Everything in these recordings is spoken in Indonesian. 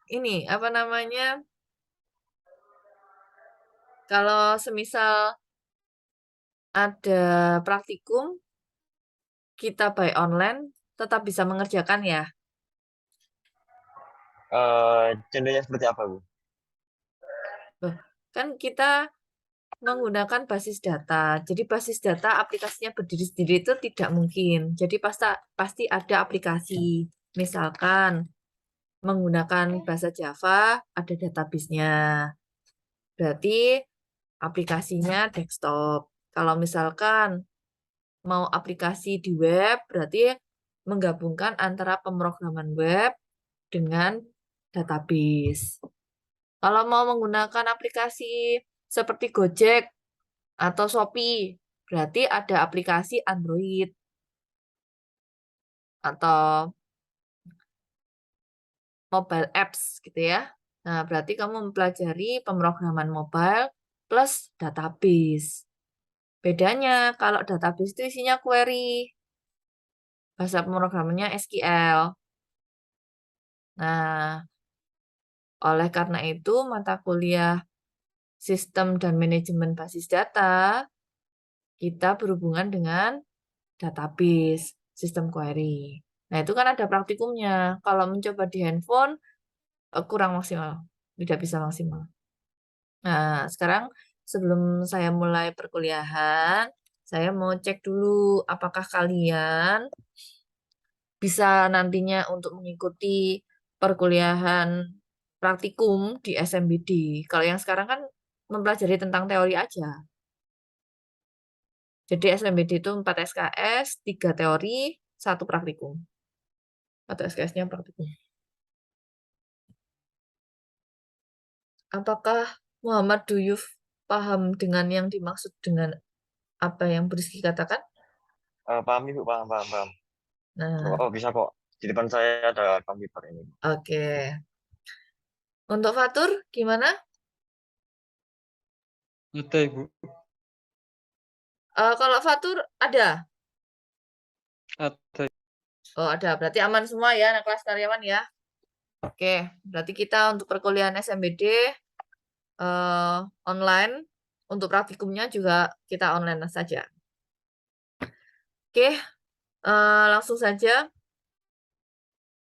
ini apa namanya? Kalau semisal ada praktikum, kita by online tetap bisa mengerjakan ya. Contohnya seperti apa, Bu? Loh, kan kita menggunakan basis data. Jadi basis data aplikasinya berdiri sendiri itu tidak mungkin. Jadi pasti pasti ada aplikasi. Misalkan menggunakan bahasa Java, ada database-nya. Berarti aplikasinya desktop. Kalau misalkan mau aplikasi di web, berarti menggabungkan antara pemrograman web dengan database. Kalau mau menggunakan aplikasi seperti Gojek atau Shopee, berarti ada aplikasi Android atau mobile apps gitu ya. Nah, berarti kamu mempelajari pemrograman mobile plus database. Bedanya kalau database itu isinya query, bahasa pemrogramannya SQL. Nah, oleh karena itu mata kuliah sistem dan manajemen basis data kita berhubungan dengan database, sistem query. Nah, itu kan ada praktikumnya. Kalau mencoba di handphone, kurang maksimal. Tidak bisa maksimal. Nah, sekarang sebelum saya mulai perkuliahan, saya mau cek dulu apakah kalian bisa nantinya untuk mengikuti perkuliahan praktikum di SMBD. Kalau yang sekarang kan mempelajari tentang teori aja. Jadi SMBD itu 4 SKS, 3 teori, 1 praktikum. Atau SKS-nya praktikum. Apakah Muhammad Duyuf paham dengan yang dimaksud dengan apa yang Briski katakan? Paham, Ibu, paham, paham, paham. Nah, Oh, bisa kok. Di depan saya ada komputer ini. oke. Untuk Fatur, gimana? Ada, Ibu. Kalau Fatur ada? Ada. Oh, ada. Berarti aman semua ya, anak kelas karyawan ya. Oke, berarti kita untuk perkuliahan SMBD online. Untuk praktikumnya juga kita online saja. Oke, langsung saja.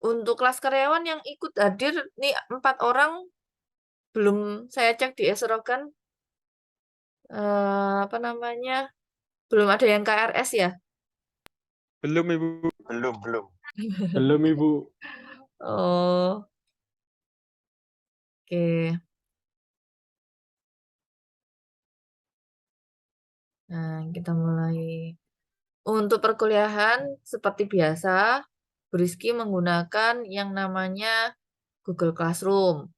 Untuk kelas karyawan yang ikut hadir, nih 4 orang belum saya cek di Esrokan. Apa namanya? Belum ada yang KRS ya? Belum, Ibu. Belum, belum. Belum, Ibu. Oh, oke. Nah, kita mulai. Untuk perkuliahan, seperti biasa, Briski menggunakan yang namanya Google Classroom.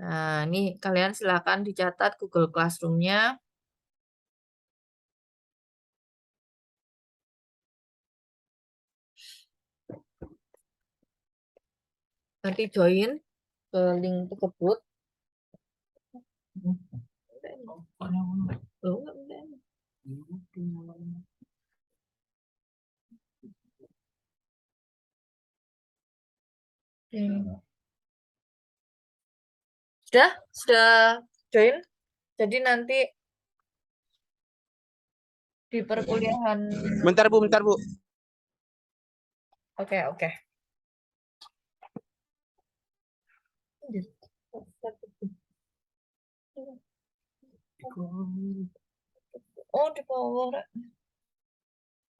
Nah, ini kalian silakan dicatat Google Classroom-nya. Nanti join ke link tersebut. Oh, Oke. Sudah join. Jadi nanti di perkuliahan. Bentar, Bu, bentar, Bu. Oke, oke. Oh, di bawah.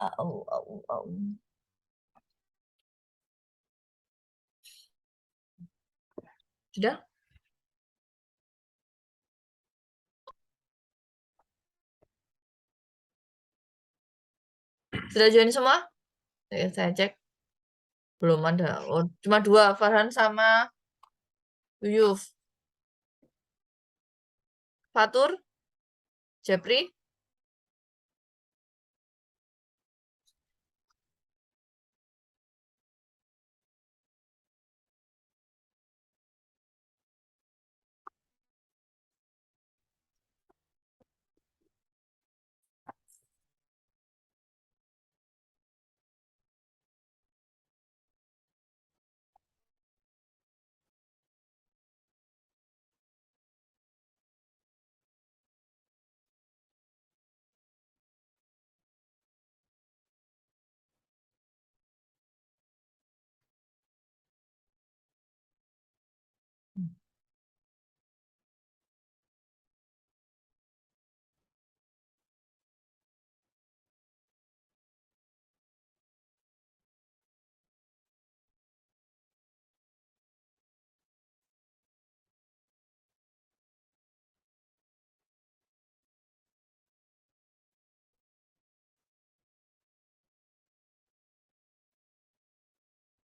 Au, au, au. Sudah? Sudah join semua? Saya cek. Belum ada. Oh, cuma 2, Farhan sama Yuyuf. Fatur, Japri.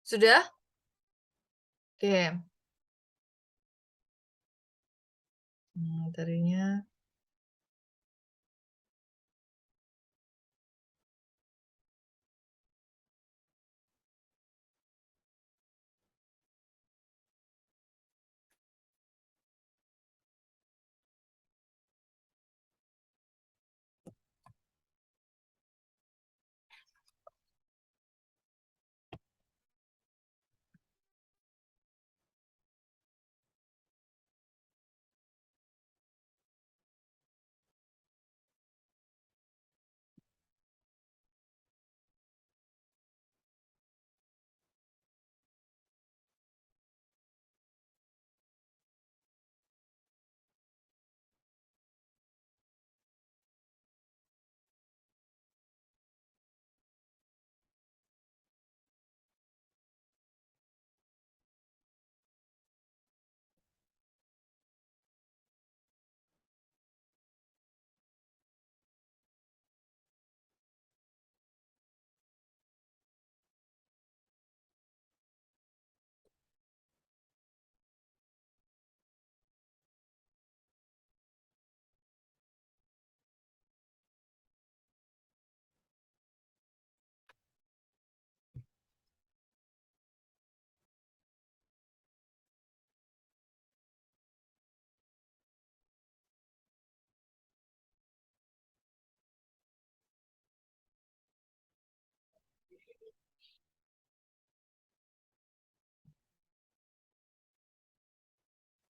Sudah? Oke. Materinya.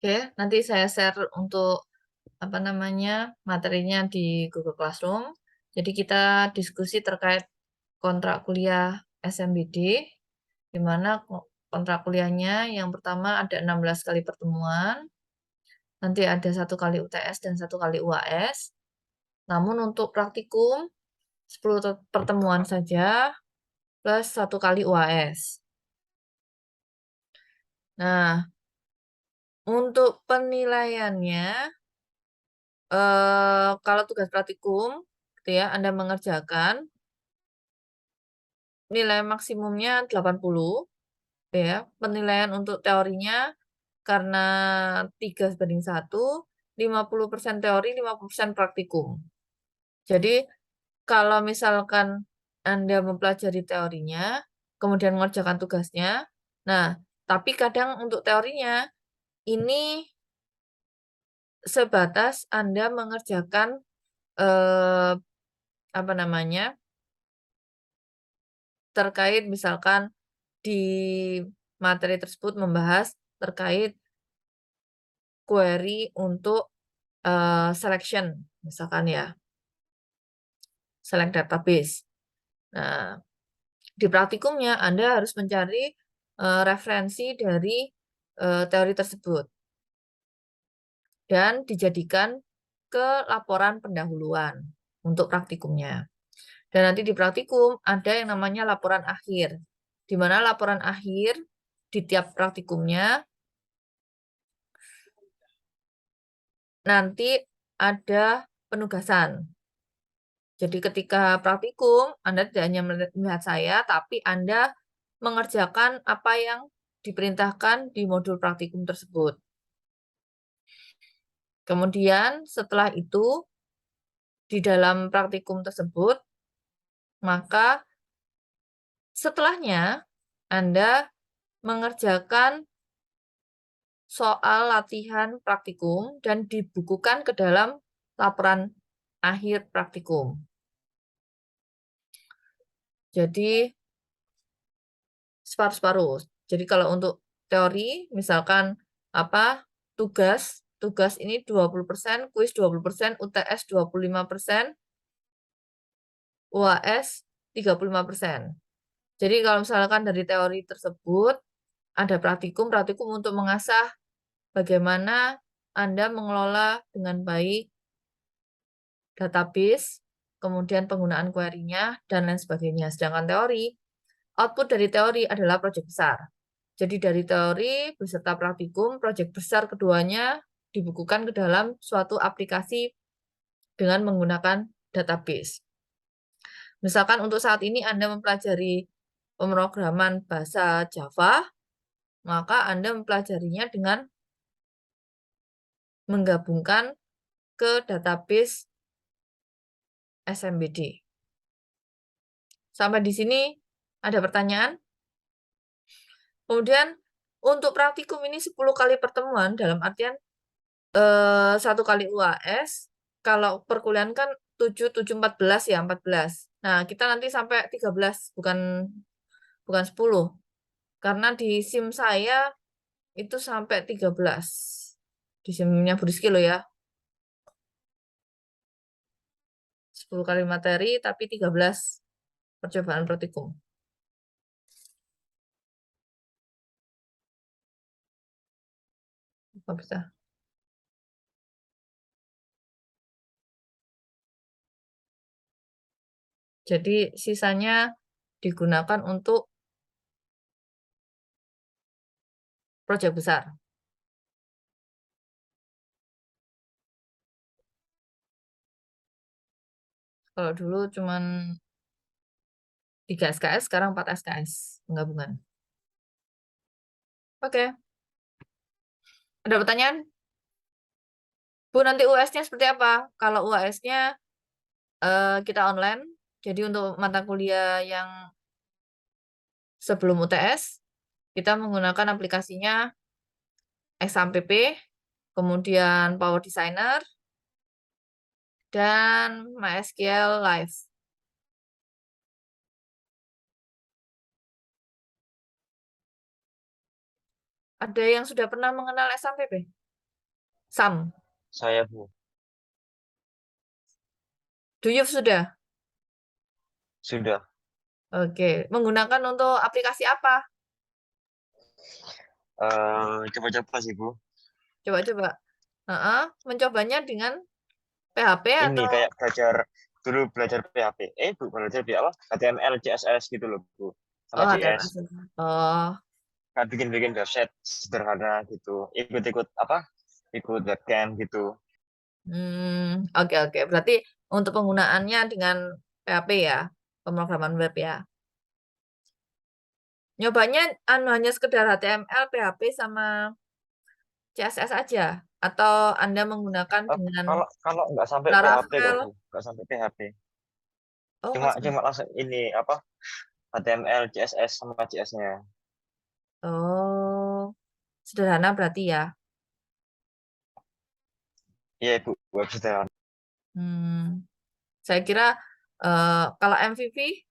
Oke, nanti saya share untuk apa namanya materinya di Google Classroom. Jadi kita diskusi terkait kontrak kuliah SMBD, di mana kontrak kuliahnya yang pertama ada 16 kali pertemuan, nanti ada 1 kali UTS dan 1 kali UAS. Namun untuk praktikum 10 pertemuan saja plus 1 kali UAS. Nah, untuk penilaiannya, kalau tugas praktikum, gitu ya, Anda mengerjakan, nilai maksimumnya 80, ya. Penilaian untuk teorinya, karena 3:1, 50% teori, 50% praktikum. Jadi, kalau misalkan Anda mempelajari teorinya, kemudian mengerjakan tugasnya, nah, tapi kadang untuk teorinya, ini sebatas Anda mengerjakan, eh, apa namanya, terkait misalkan di materi tersebut membahas terkait query untuk selection, misalkan ya, select database. Nah, di praktikumnya Anda harus mencari referensi dari teori tersebut dan dijadikan ke laporan pendahuluan untuk praktikumnya. Dan nanti di praktikum ada yang namanya laporan akhir, di mana laporan akhir di tiap praktikumnya nanti ada penugasan. Jadi ketika praktikum, Anda tidak hanya melihat saya, tapi Anda mengerjakan apa yang diperintahkan di modul praktikum tersebut. Kemudian setelah itu, di dalam praktikum tersebut, maka setelahnya Anda mengerjakan soal latihan praktikum dan dibukukan ke dalam laporan akhir praktikum. Jadi separuh-separuh. Jadi kalau untuk teori, misalkan apa tugas ini 20%, kuis 20%, UTS 25%, UAS 35%. Jadi kalau misalkan dari teori tersebut ada praktikum untuk mengasah bagaimana Anda mengelola dengan baik database, kemudian penggunaan query-nya, dan lain sebagainya. Sedangkan teori, output dari teori adalah proyek besar. Jadi dari teori beserta praktikum, proyek besar keduanya dibukukan ke dalam suatu aplikasi dengan menggunakan database. Misalkan untuk saat ini Anda mempelajari pemrograman bahasa Java, maka Anda mempelajarinya dengan menggabungkan ke database SMBD. Sampai di sini ada pertanyaan? Kemudian untuk praktikum ini 10 kali pertemuan dalam artian 1 kali UAS, kalau perkuliahan kan 7, 7, 14 ya, 14. Nah, kita nanti sampai 13, bukan 10. Karena di SIM saya itu sampai 13. Di SIM-nya Bu Rizky loh ya. 10 kali materi, tapi 13 percobaan praktikum. Apa bisa? Jadi sisanya digunakan untuk proyek besar. Kalau dulu cuman 3 SKS, sekarang 4 SKS penggabungan. Oke, ada pertanyaan? Bu, nanti UAS-nya seperti apa? Kalau UAS-nya kita online, jadi untuk mata kuliah yang sebelum UTS, kita menggunakan aplikasinya XAMPP, kemudian Power Designer, dan MySQL Live. Ada yang sudah pernah mengenal XAMPP? Sam, Saya, Bu. Duyuf sudah? Sudah. Oke, menggunakan untuk aplikasi apa? Coba-coba sih, Bu. Coba-coba. Mencobanya dengan PHP Ini atau kayak dulu belajar PHP. Bu, belajar di apa? HTML, CSS gitu loh, Bu. Sama HTML? JS. Oh, Kan bikin-bikin website sederhana gitu. Ikut-ikut apa? Ikut webcam gitu. oke oke. Berarti untuk penggunaannya dengan PHP ya, pemrograman web ya. Nyobanya hanya sekedar HTML, PHP sama CSS aja, atau Anda menggunakan dengan Kalau kalau nggak sampai PHP kok, Laravel? Bu. Nggak sampai PHP. Oh, Cuma nggak sampai. cuma langsung ini apa? HTML, CSS sama JS-nya. Oh, sederhana berarti ya. Iya, Bu. Website. Hmm, saya kira kalau MVV,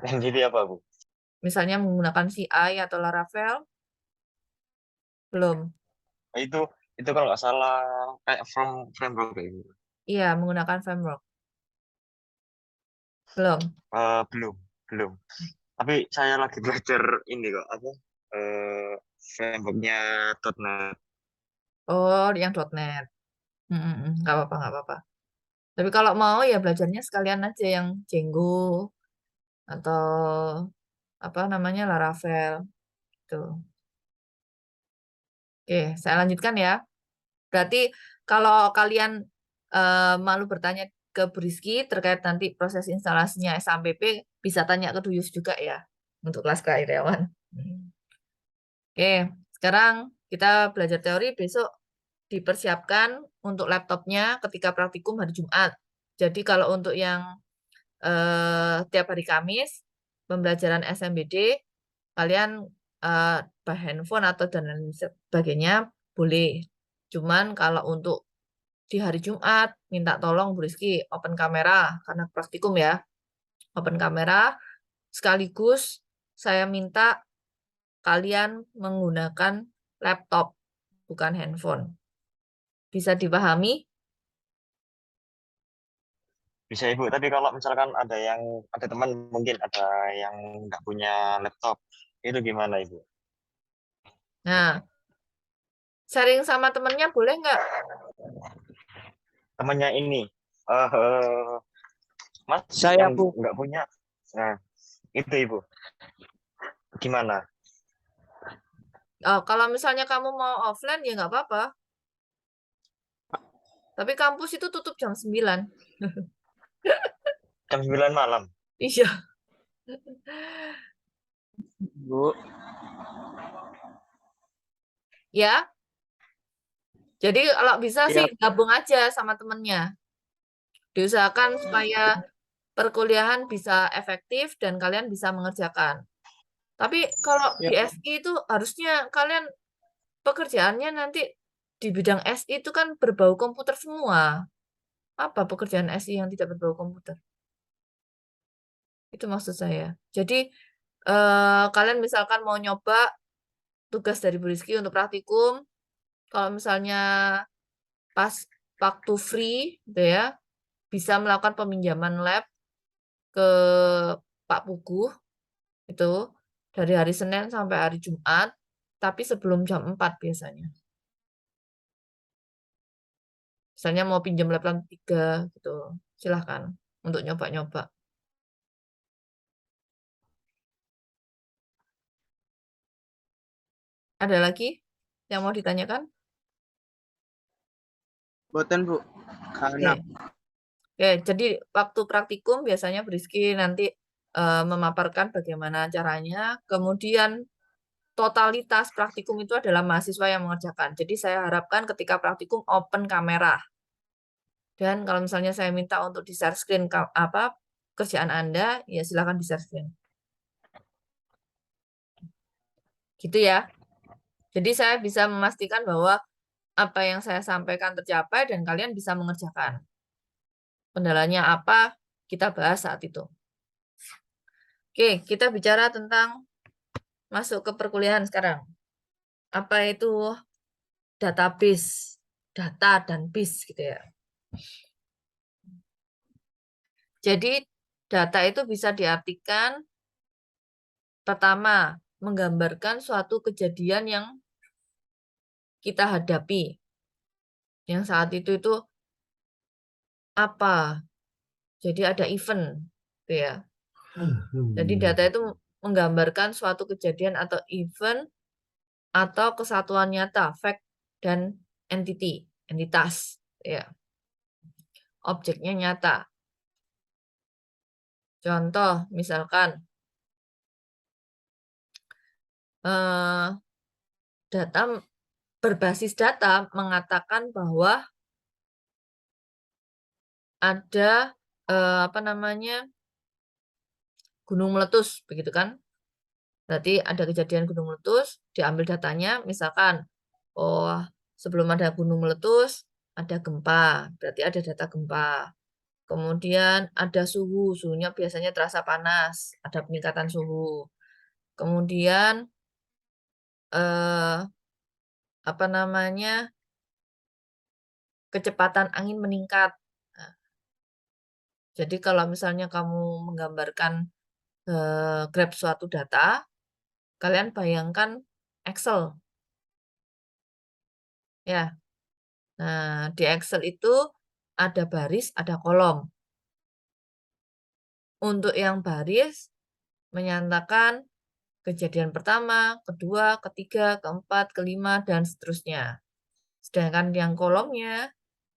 Jadi apa, Bu? misalnya menggunakan CI atau Laravel, belum. Itu itu kalau nggak salah kayak framework kayak gitu. Iya, menggunakan framework, belum. Belum, belum. Tapi saya lagi belajar ini kok apa? Eh frameworknya .NET. Oh, yang .NET. Nggak apa-apa, nggak apa-apa. Tapi kalau mau ya belajarnya sekalian aja yang Django atau apa namanya Laravel gitu. Oke, saya lanjutkan ya. Berarti kalau kalian malu bertanya ke Bu Rizky terkait nanti proses instalasinya SAMPP, bisa tanya ke Duyus juga ya untuk kelas keairyawan. Oke, sekarang kita belajar teori, besok dipersiapkan untuk laptopnya ketika praktikum hari Jumat. Jadi kalau untuk yang tiap hari Kamis, pembelajaran SMBD, kalian by handphone atau dan lain sebagainya boleh. Cuman kalau untuk di hari Jumat, minta tolong Bu Rizky open kamera, karena praktikum ya, open kamera, sekaligus saya minta kalian menggunakan laptop, bukan handphone. Bisa dipahami? Bisa Ibu, tapi kalau misalkan ada teman mungkin ada yang nggak punya laptop, itu gimana Ibu? Nah, sharing sama temennya boleh nggak? Temannya ini, eh Mas Saya, yang Bu. nggak punya, nah itu Ibu, gimana? Oh, kalau misalnya kamu mau offline ya nggak apa-apa. Tapi kampus itu tutup jam 9. Jam 9 malam. Iya. Bu. Ya. Jadi kalau bisa sih Siap. gabung aja sama temennya. Diusahakan supaya perkuliahan bisa efektif dan kalian bisa mengerjakan. Tapi kalau di Siap. SI itu harusnya kalian pekerjaannya nanti di bidang SI itu kan berbau komputer semua. Apa pekerjaan SI yang tidak berbau komputer? Itu maksud saya. Jadi kalian misalkan mau nyoba tugas dari Bu Rizky untuk praktikum, kalau misalnya pas waktu free, gitu ya, bisa melakukan peminjaman lab ke Pak Puguh itu dari hari Senin sampai hari Jumat, tapi sebelum jam 4 biasanya. Misalnya mau pinjam lab lantai 3 gitu, silahkan untuk nyoba-nyoba. Ada lagi yang mau ditanyakan? Boten, Bu. Karena Oke. Oke, jadi waktu praktikum biasanya Briski nanti memaparkan bagaimana caranya. Kemudian totalitas praktikum itu adalah mahasiswa yang mengerjakan. Jadi saya harapkan ketika praktikum open kamera. Dan kalau misalnya saya minta untuk di-share screen apa kerjaan Anda, ya silakan di-share screen. Gitu ya. Jadi saya bisa memastikan bahwa apa yang saya sampaikan tercapai dan kalian bisa mengerjakan. Kendalanya apa, kita bahas saat itu. Oke, kita bicara tentang masuk ke perkuliahan sekarang. Apa itu database, data dan base gitu ya. Jadi data itu bisa diartikan pertama menggambarkan suatu kejadian yang kita hadapi. Yang saat itu apa? Jadi ada event gitu ya. Jadi data itu menggambarkan suatu kejadian atau event atau kesatuan nyata, fact dan entity, entitas ya. Objeknya nyata. Contoh misalkan data berbasis data mengatakan bahwa ada apa namanya gunung meletus begitu kan? Berarti ada kejadian gunung meletus, diambil datanya, misalkan oh sebelum ada gunung meletus ada gempa, berarti ada data gempa. Kemudian ada suhu, suhunya biasanya terasa panas, ada peningkatan suhu. Kemudian eh, apa namanya kecepatan angin meningkat. Nah, jadi kalau misalnya kamu menggambarkan grab suatu data, kalian bayangkan Excel. Ya, nah di Excel itu ada baris, ada kolom. Untuk yang baris menyatakan kejadian pertama, kedua, ketiga, keempat, kelima, dan seterusnya. Sedangkan yang kolomnya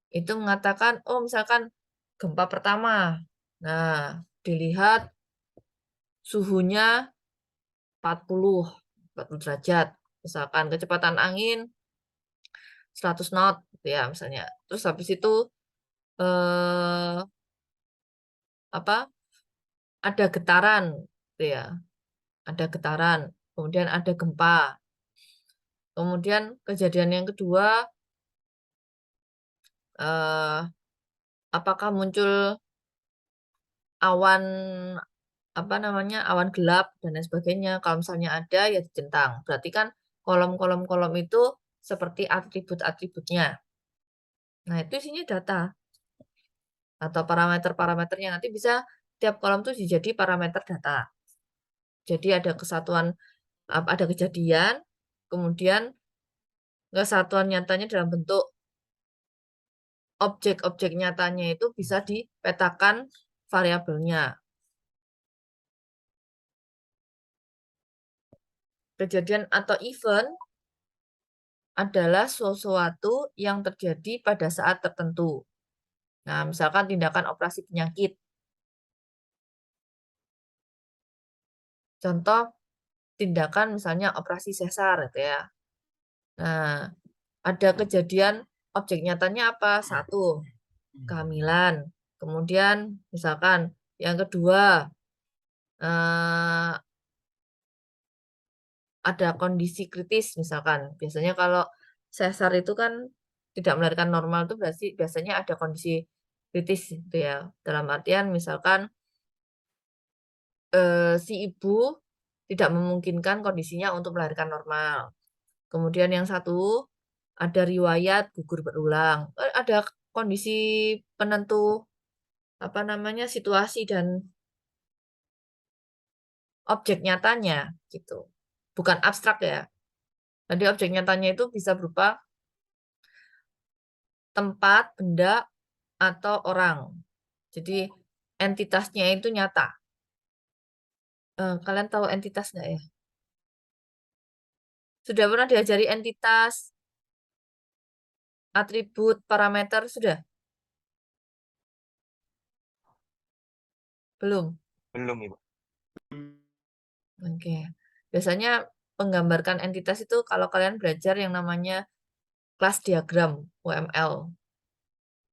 itu mengatakan, oh misalkan gempa pertama. Nah, dilihat suhunya 40 derajat. Misalkan kecepatan angin 100 knot gitu ya misalnya. Terus habis itu eh, apa? Ada getaran gitu ya. Ada getaran, kemudian ada gempa. Kemudian kejadian yang kedua eh, apakah muncul awan apa namanya? Awan gelap dan lain sebagainya. Kalau misalnya ada ya dicentang. Berarti kan kolom-kolom itu seperti atribut-atributnya. Nah, itu isinya data atau parameter-parameternya nanti bisa tiap kolom itu jadi parameter data. Jadi ada kesatuan, ada kejadian, kemudian kesatuan nyatanya dalam bentuk objek-objek nyatanya itu bisa dipetakan variabelnya. Kejadian atau event adalah sesuatu yang terjadi pada saat tertentu. Nah, misalkan tindakan operasi penyakit. Contoh tindakan misalnya operasi sesar gitu ya. Nah, ada kejadian objek nyatanya apa? Satu, kehamilan. Kemudian misalkan yang kedua eh, ada kondisi kritis misalkan. Biasanya kalau sesar itu kan tidak melahirkan normal itu berarti biasanya ada kondisi kritis gitu ya. Dalam artian misalkan si ibu tidak memungkinkan kondisinya untuk melahirkan normal. Kemudian yang satu ada riwayat gugur berulang. Ada kondisi penentu apa namanya situasi dan objek nyatanya gitu. Bukan abstrak ya. Jadi objek nyatanya itu bisa berupa tempat, benda, atau orang. Jadi entitasnya itu nyata. Kalian tahu entitas nggak ya? Sudah pernah diajari entitas, atribut, parameter, sudah? Belum? Belum, Ibu. Oke. Biasanya menggambarkan entitas itu kalau kalian belajar yang namanya kelas diagram, UML.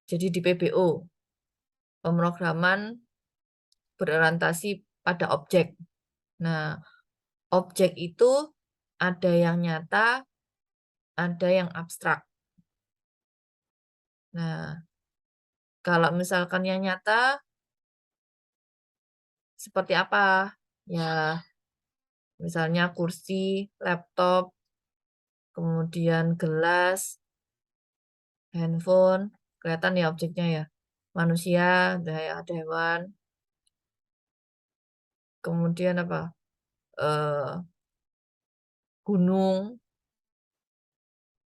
Jadi di PBO, pemrograman berorientasi pada objek. Nah, objek itu ada yang nyata, ada yang abstrak. Nah, kalau misalkan yang nyata, seperti apa? Ya, misalnya kursi, laptop, kemudian gelas, handphone, kelihatan ya objeknya ya. Manusia, ada hewan, kemudian apa? Eh, gunung,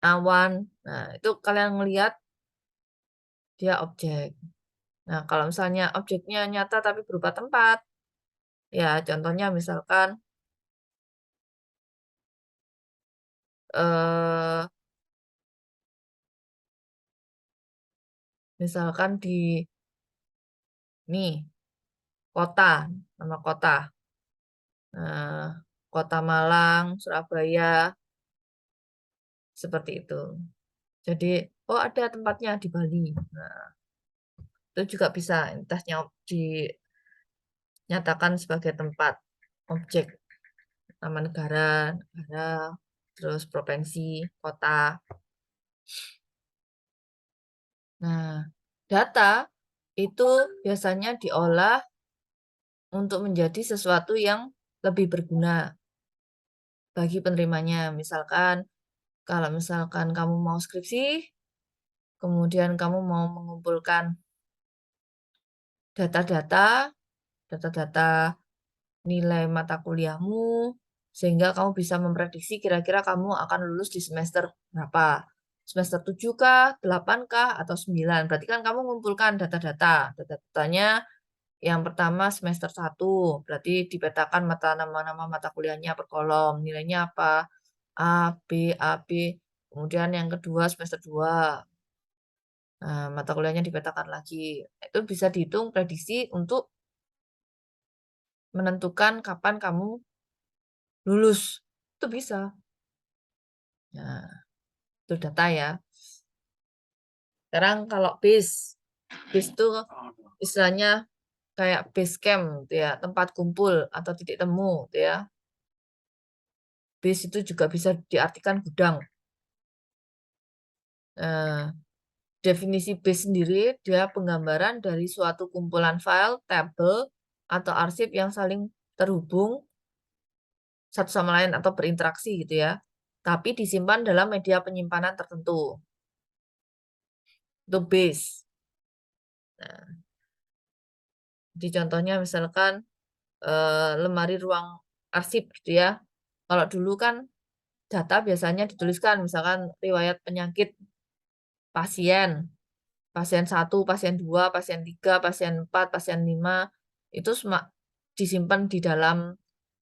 awan. Nah, itu kalian ngelihat dia objek. Nah, kalau misalnya objeknya nyata tapi berupa tempat, ya contohnya eh, misalkan di nih kota, nama kota, nah, Kota Malang, Surabaya, seperti itu. Jadi, oh ada tempatnya di Bali. Nah, itu juga bisa entitasnya dinyatakan sebagai tempat, objek, nama negara, terus provinsi, kota. Nah, data itu biasanya diolah untuk menjadi sesuatu yang lebih berguna bagi penerimanya. Misalkan, kalau misalkan kamu mau skripsi, kemudian kamu mau mengumpulkan data-data nilai mata kuliahmu, sehingga kamu bisa memprediksi kira-kira kamu akan lulus di semester berapa. Semester 7 kah, 8 kah, atau 9. Berarti kan kamu mengumpulkan data-data. Data-datanya yang pertama semester 1, berarti dipetakan nama-nama mata kuliahnya per kolom, nilainya apa? A, B, A, B. Kemudian yang kedua semester 2. Nah, mata kuliahnya dipetakan lagi. Itu bisa dihitung prediksi untuk menentukan kapan kamu lulus. Itu bisa. Nah, itu data ya. Sekarang kalau base itu istilahnya kayak base camp gitu ya, tempat kumpul atau titik temu gitu ya. Base itu juga bisa diartikan gudang. Definisi base sendiri dia penggambaran dari suatu kumpulan file, tabel, atau arsip yang saling terhubung satu sama lain atau berinteraksi gitu ya. Tapi disimpan dalam media penyimpanan tertentu. Itu base. Nah, di contohnya misalkan lemari ruang arsip gitu ya. Kalau dulu kan data biasanya dituliskan misalkan riwayat penyakit pasien, pasien 1, pasien 2, pasien 3, pasien 4, pasien 5 itu semua disimpan di dalam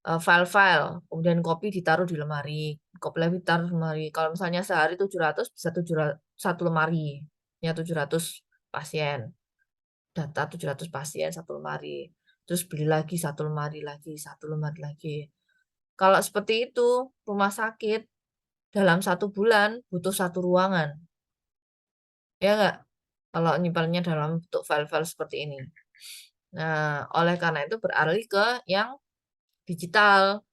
file-file, kemudian kopi ditaruh di lemari, kopi lagi ditaruh di lemari. Kalau misalnya sehari 700 bisa 700, satu lemari, ya 700 pasien, data 700 pasien satu lemari. terus beli lagi satu lemari lagi. Kalau seperti itu, rumah sakit dalam 1 bulan butuh 1 ruangan. Ya nggak? Kalau nyimpannya dalam bentuk file-file seperti ini. Nah, oleh karena itu beralih ke yang digital.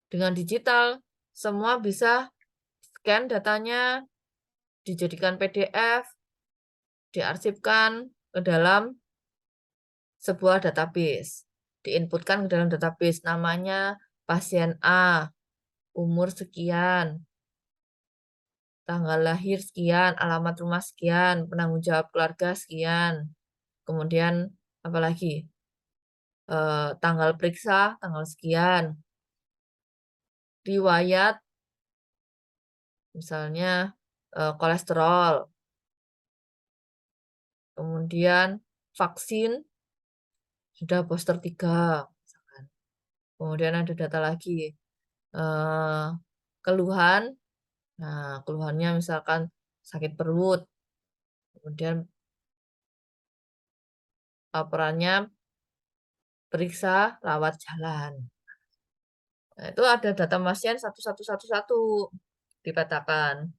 Dengan digital, semua bisa scan datanya, dijadikan PDF, diarsipkan ke dalam sebuah database. Diinputkan ke dalam database, namanya pasien A, umur sekian, tanggal lahir sekian, alamat rumah sekian, penanggung jawab keluarga sekian. Kemudian apalagi? Tanggal periksa, tanggal sekian. Riwayat, misalnya kolesterol. Kemudian vaksin, sudah booster 3. Misalkan. Kemudian ada data lagi. Keluhan, nah keluhannya misalkan sakit perut. Kemudian laporannya periksa rawat jalan. Nah, itu ada data pasien satu dipetakan.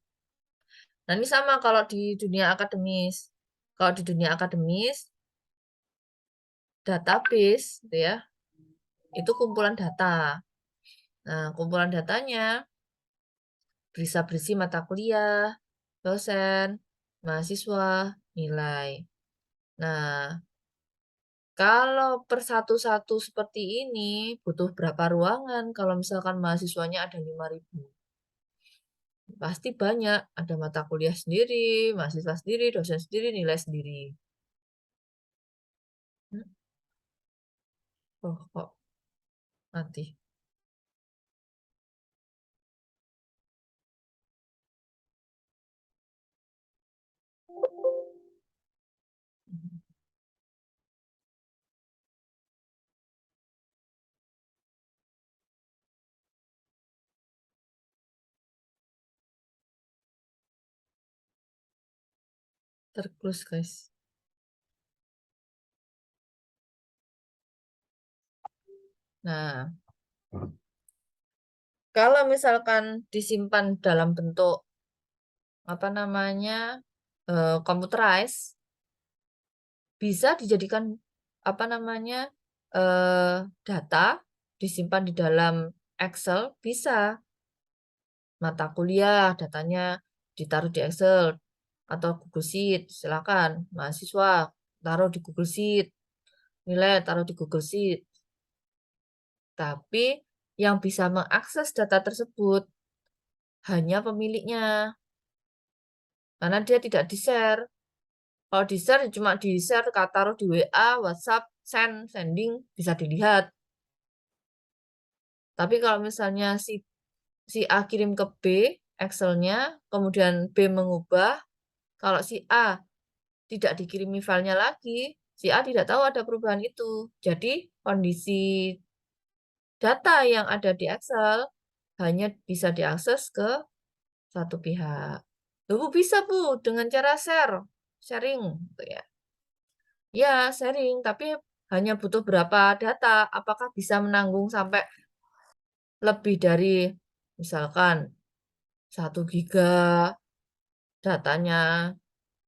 Nah, ini sama kalau di dunia akademis. Kalau di dunia akademis, database gitu ya, itu kumpulan data. Nah, kumpulan datanya bisa berisi mata kuliah, dosen, mahasiswa, nilai. Nah, kalau per satu-satu seperti ini butuh berapa ruangan kalau misalkan mahasiswanya ada 5.000. Pasti banyak, ada mata kuliah sendiri, mahasiswa sendiri, dosen sendiri, nilai sendiri. Oh, kok mati. Terclose, guys. Nah, kalau misalkan disimpan dalam bentuk apa namanya computerized, bisa dijadikan apa namanya data disimpan di dalam Excel, bisa. Mata kuliah datanya ditaruh di Excel atau Google Sheet, silakan. Mahasiswa taruh di Google Sheet, nilai taruh di Google Sheet. Tapi yang bisa mengakses data tersebut hanya pemiliknya, karena dia tidak di-share. Kalau di-share cuma di-share, taruh di WA, WhatsApp, sending, bisa dilihat. Tapi kalau misalnya si A kirim ke B Excel-nya, kemudian B mengubah, kalau si A tidak dikirimi filenya lagi, si A tidak tahu ada perubahan itu. Jadi kondisi data yang ada di Excel hanya bisa diakses ke satu pihak. Loh, Bu, bisa Bu dengan cara sharing gitu ya. Ya, sharing, tapi hanya butuh berapa data? Apakah bisa menanggung sampai lebih dari misalkan 1 giga, datanya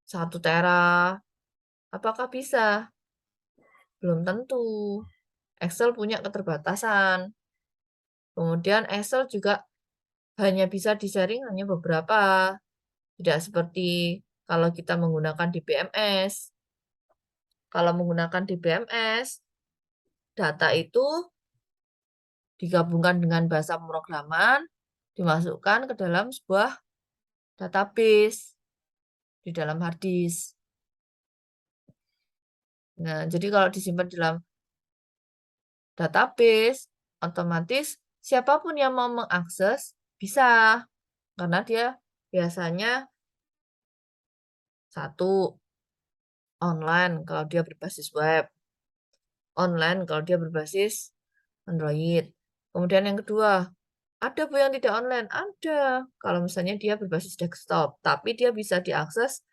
1 tera? Apakah bisa? Belum tentu. Excel punya keterbatasan. Kemudian Excel juga hanya bisa di-sharing hanya beberapa. Tidak seperti kalau kita menggunakan DBMS. Kalau menggunakan DBMS, data itu digabungkan dengan bahasa pemrograman, dimasukkan ke dalam sebuah database di dalam hard disk. Nah, jadi kalau disimpan dalam database, otomatis siapapun yang mau mengakses bisa, karena dia biasanya 1 online kalau dia berbasis web, online kalau dia berbasis Android. Kemudian yang kedua, ada Bu yang tidak online? Ada. Kalau misalnya dia berbasis desktop, tapi dia bisa diakses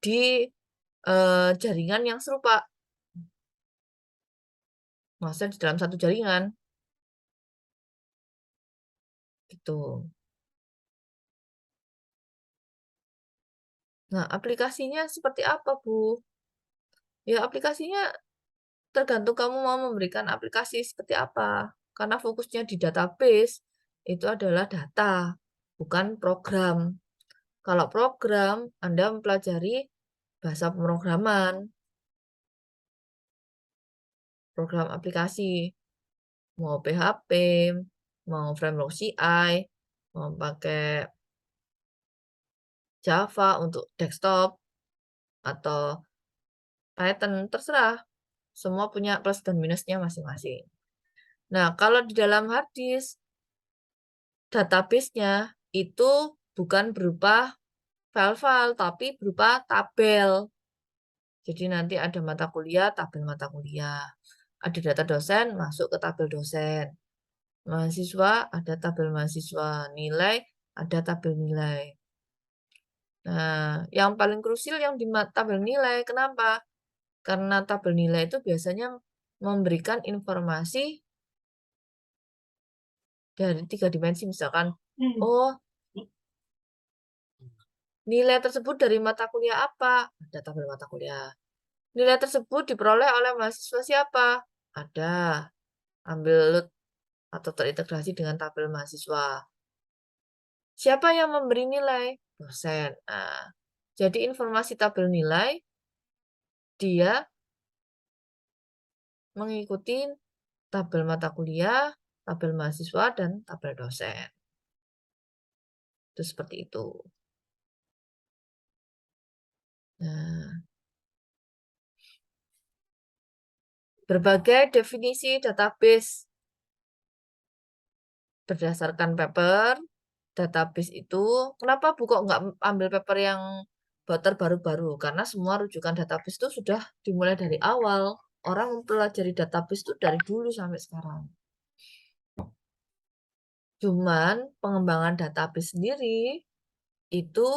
di jaringan yang serupa. Maksudnya di dalam satu jaringan. Gitu. Nah, aplikasinya seperti apa, Bu? Ya, aplikasinya tergantung kamu mau memberikan aplikasi seperti apa. Karena fokusnya di database itu adalah data, bukan program. Kalau program, Anda mempelajari bahasa pemrograman, program aplikasi, mau PHP, mau framework CI, mau pakai Java untuk desktop, atau Python, terserah. Semua punya plus dan minusnya masing-masing. Nah, kalau di dalam hard disk, database-nya itu bukan berupa file-file, tapi berupa tabel. Jadi nanti ada mata kuliah, tabel mata kuliah. Ada data dosen, masuk ke tabel dosen. Mahasiswa, ada tabel mahasiswa. Nilai, ada tabel nilai. Nah, yang paling krusial yang di tabel nilai. Kenapa? Karena tabel nilai itu biasanya memberikan informasi dari 3 dimensi. Misalkan, oh, nilai tersebut dari mata kuliah apa? Ada tabel mata kuliah. Nilai tersebut diperoleh oleh mahasiswa siapa? Ada. Ambil load atau terintegrasi dengan tabel mahasiswa. Siapa yang memberi nilai? Dosen. Nah, jadi informasi tabel nilai, dia mengikuti tabel mata kuliah, tabel mahasiswa, dan tabel dosen. Itu seperti itu. Nah, berbagai definisi database berdasarkan paper, database itu, kenapa Bu kok nggak ambil paper yang terbaru-baru? Karena semua rujukan database itu sudah dimulai dari awal. Orang mempelajari database itu dari dulu sampai sekarang. Cuman pengembangan database sendiri itu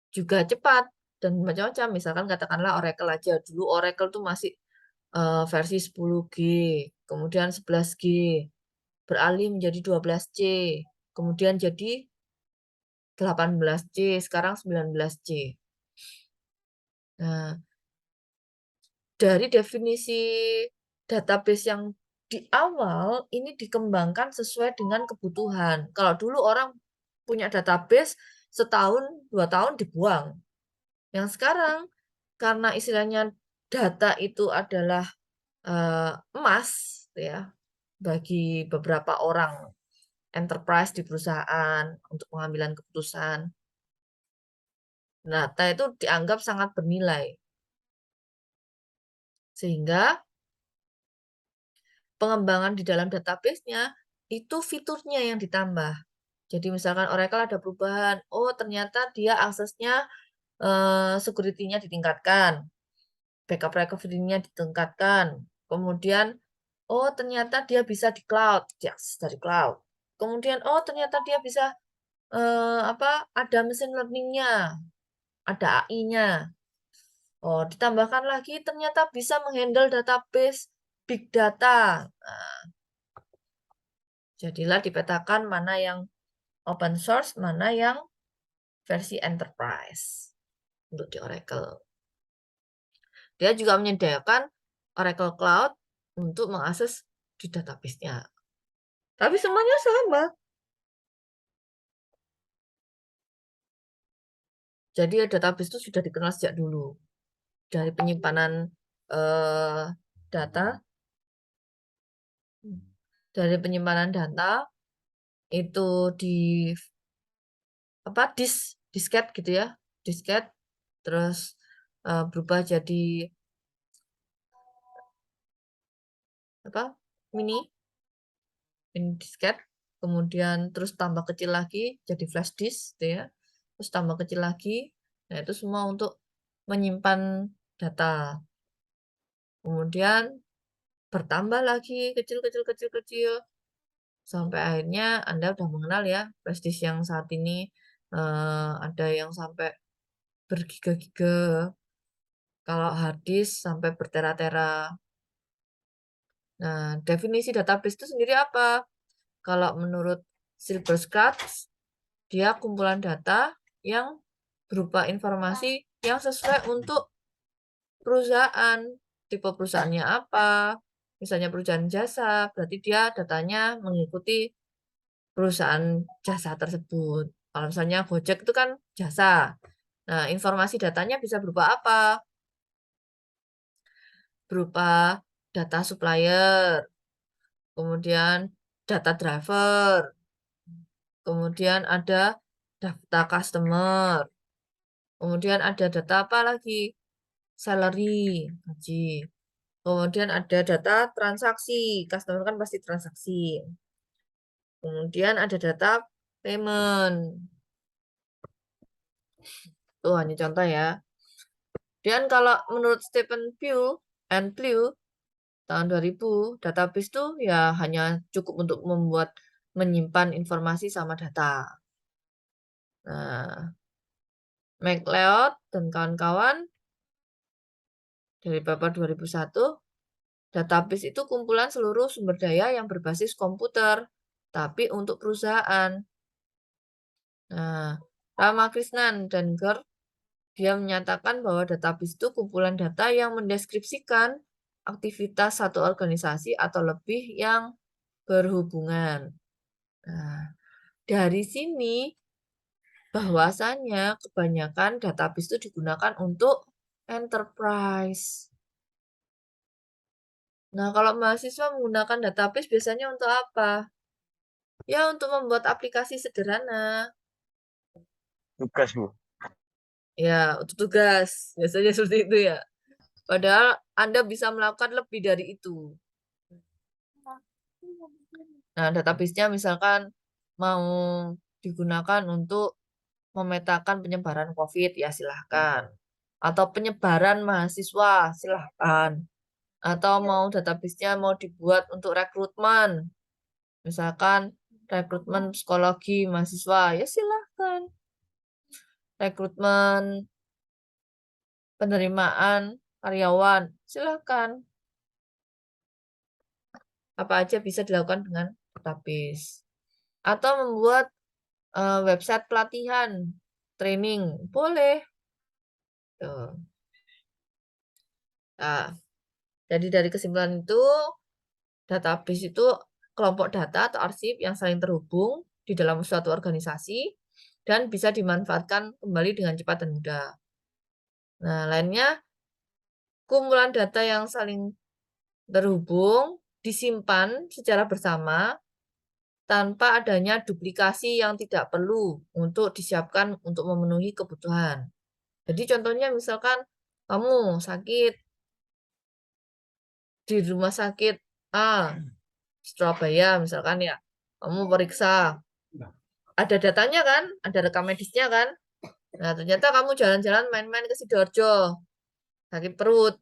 juga cepat dan macam-macam. Misalkan katakanlah Oracle aja. Dulu Oracle tuh masih versi 10G, kemudian 11G, beralih menjadi 12C, kemudian jadi 18C, sekarang 19C. Nah, dari definisi database yang di awal ini dikembangkan sesuai dengan kebutuhan. Kalau dulu orang punya database setahun, 2 tahun dibuang. Yang sekarang karena istilahnya data itu adalah emas ya bagi beberapa orang enterprise di perusahaan untuk pengambilan keputusan. Data itu dianggap sangat bernilai. Sehingga pengembangan di dalam database-nya itu fiturnya yang ditambah. Jadi misalkan Oracle ada perubahan, oh ternyata dia aksesnya security-nya ditingkatkan, backup recovery-nya ditingkatkan. Kemudian oh ternyata dia bisa di cloud, yes, dari cloud. Kemudian oh ternyata dia bisa ada machine learning-nya, ada AI-nya. Oh, ditambahkan lagi ternyata bisa menghandle database big data. Nah, jadilah dipetakan mana yang open source, mana yang versi enterprise untuk di Oracle. Dia juga menyediakan Oracle Cloud untuk mengakses di database-nya. Tapi semuanya sama. Jadi database itu sudah dikenal sejak dulu. Dari penyimpanan data, itu di disket gitu ya, disket, terus berubah jadi mini disket, kemudian terus tambah kecil lagi jadi flash disk gitu ya, terus tambah kecil lagi. Nah itu semua untuk menyimpan data. Kemudian bertambah lagi kecil sampai akhirnya Anda udah mengenal ya flash disk yang saat ini ada yang sampai bergiga-giga, kalau hard disk sampai bertera-tera. Nah, definisi database itu sendiri apa? Kalau menurut Silberschatz, dia kumpulan data yang berupa informasi yang sesuai untuk perusahaan. Tipe perusahaannya apa? Misalnya perusahaan jasa, berarti dia datanya mengikuti perusahaan jasa tersebut. Kalau misalnya Gojek itu kan jasa. Nah, informasi datanya bisa berupa apa? Berupa data supplier, kemudian data driver, kemudian ada data customer, kemudian ada data apa lagi? Salary, gaji. Kemudian ada data transaksi, customer kan pasti transaksi. Kemudian ada data payment. Tuh hanya contoh ya. Dan kalau menurut Stephen Pugh tahun 2000, database itu ya hanya cukup untuk menyimpan informasi sama data. Nah, MacLeod dan kawan-kawan dari paper 2001, database itu kumpulan seluruh sumber daya yang berbasis komputer, tapi untuk perusahaan. Nah, Ramakrishnan dan Garg, dia menyatakan bahwa database itu kumpulan data yang mendeskripsikan aktivitas satu organisasi atau lebih yang berhubungan. Nah, dari sini bahwasanya kebanyakan database itu digunakan untuk enterprise. Nah, kalau mahasiswa menggunakan database biasanya untuk apa? Ya, untuk membuat aplikasi sederhana. Tugas, Bu. Ya, untuk tugas. Biasanya seperti itu ya. Padahal Anda bisa melakukan lebih dari itu. Nah, database-nya misalkan mau digunakan untuk memetakan penyebaran COVID, ya silahkan. Atau penyebaran mahasiswa, silahkan. Atau mau database-nya mau dibuat untuk rekrutmen. Misalkan rekrutmen psikologi mahasiswa, ya silahkan. Rekrutmen penerimaan karyawan, silahkan. Apa aja bisa dilakukan dengan database. Atau membuat website pelatihan, training, boleh. Tuh. Nah, jadi dari kesimpulan itu, database itu kelompok data atau arsip yang saling terhubung di dalam suatu organisasi dan bisa dimanfaatkan kembali dengan cepat dan mudah. Nah, lainnya, kumpulan data yang saling terhubung disimpan secara bersama tanpa adanya duplikasi yang tidak perlu untuk disiapkan untuk memenuhi kebutuhan. Jadi contohnya misalkan kamu sakit di rumah sakit A, Surabaya misalkan ya, kamu periksa, ada datanya kan, ada rekam medisnya kan. Nah, ternyata kamu jalan-jalan main-main ke Sidoarjo, sakit perut,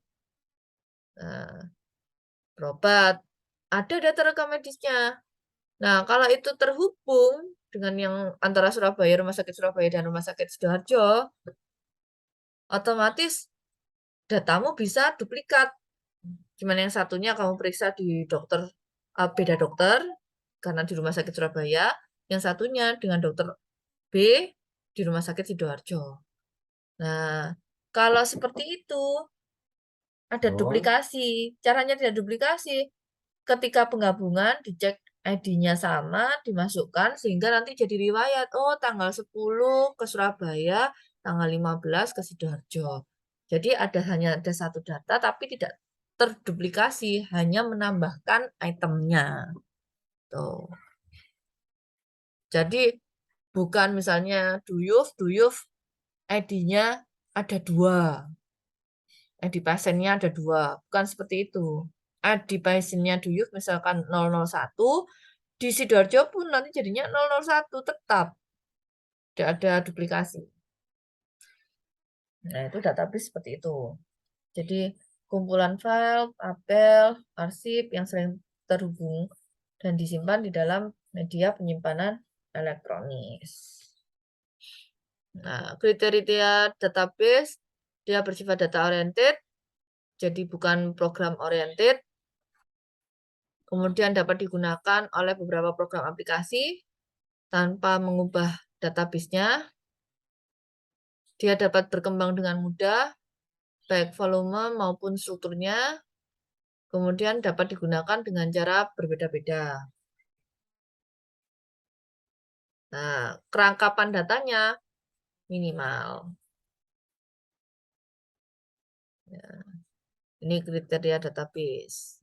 nah, berobat, ada data rekam medisnya. Nah, kalau itu terhubung dengan yang antara Surabaya, Rumah Sakit Surabaya dan Rumah Sakit Sidoarjo, otomatis datamu bisa duplikat. Cuman yang satunya kamu periksa di beda dokter, karena di Rumah Sakit Surabaya, yang satunya dengan dokter B di Rumah Sakit Sidoarjo. Nah, kalau seperti itu, ada duplikasi. Caranya tidak duplikasi. Ketika penggabungan, dicek ID-nya sama, dimasukkan, sehingga nanti jadi riwayat. Oh, tanggal 10 ke Surabaya, tanggal 15 ke Sidoarjo. Jadi hanya ada satu data, tapi tidak terduplikasi, hanya menambahkan itemnya. Tuh. Jadi, bukan misalnya Duyuf, ID-nya ada 2. ID pasiennya ada 2. Bukan seperti itu. ID pasiennya Duyuf misalkan 001, di Sidoarjo pun nanti jadinya 001 tetap. Tidak ada duplikasi. Nah, itu database seperti itu. Jadi, kumpulan file, tabel, arsip yang sering terhubung dan disimpan di dalam media penyimpanan elektronis. Nah, kriteria database, dia bersifat data oriented, jadi bukan program oriented. Kemudian dapat digunakan oleh beberapa program aplikasi tanpa mengubah database-nya. Dia dapat berkembang dengan mudah, baik volume maupun strukturnya. Kemudian dapat digunakan dengan cara berbeda-beda. Nah, kerangkapan datanya minimal. Ya, ini kriteria database.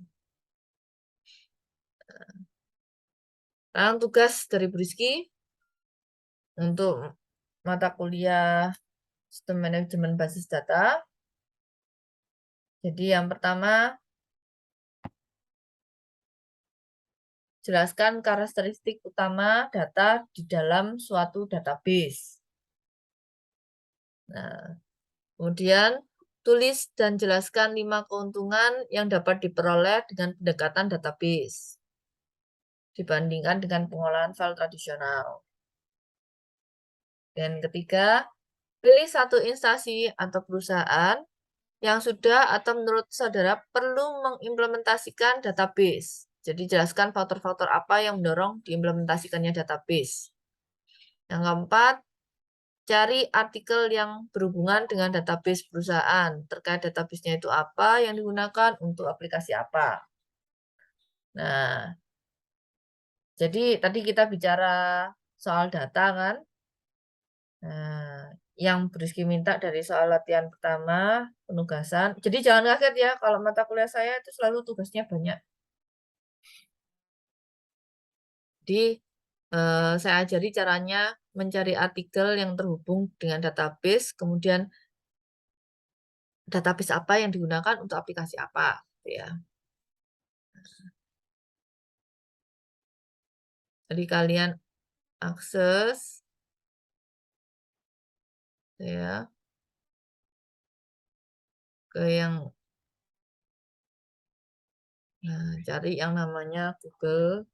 Sekarang tugas dari Bu Rizky untuk mata kuliah Sistem Manajemen Basis Data. Jadi yang pertama, jelaskan karakteristik utama data di dalam suatu database. Nah, kemudian tulis dan jelaskan 5 keuntungan yang dapat diperoleh dengan pendekatan database dibandingkan dengan pengolahan file tradisional. Dan ketiga, pilih satu instansi atau perusahaan yang sudah atau menurut saudara perlu mengimplementasikan database. Jadi jelaskan faktor-faktor apa yang mendorong diimplementasikannya database. Yang keempat, cari artikel yang berhubungan dengan database perusahaan. Terkait database-nya itu apa yang digunakan untuk aplikasi apa. Nah, jadi tadi kita bicara soal data kan. Nah, yang Rizky minta dari soal latihan pertama, penugasan. Jadi jangan kaget ya, kalau mata kuliah saya itu selalu tugasnya banyak. Jadi, saya ajari caranya mencari artikel yang terhubung dengan database, kemudian database apa yang digunakan untuk aplikasi apa. Gitu ya. Jadi kalian akses ya ke yang cari yang namanya Google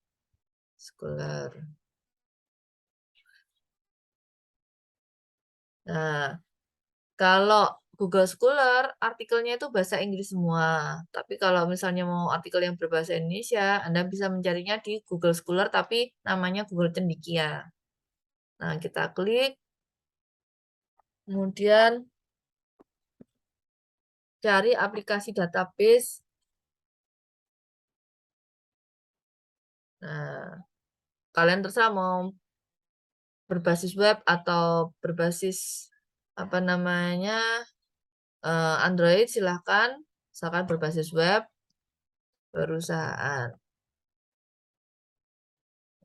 Scholar. Nah, kalau Google Scholar artikelnya itu bahasa Inggris semua. Tapi kalau misalnya mau artikel yang berbahasa Indonesia, Anda bisa mencarinya di Google Scholar tapi namanya Google Cendikia. Nah, kita klik. Kemudian cari aplikasi database. Nah, kalian terserah mau berbasis web atau berbasis apa namanya Android, silahkan. Misalkan berbasis web perusahaan.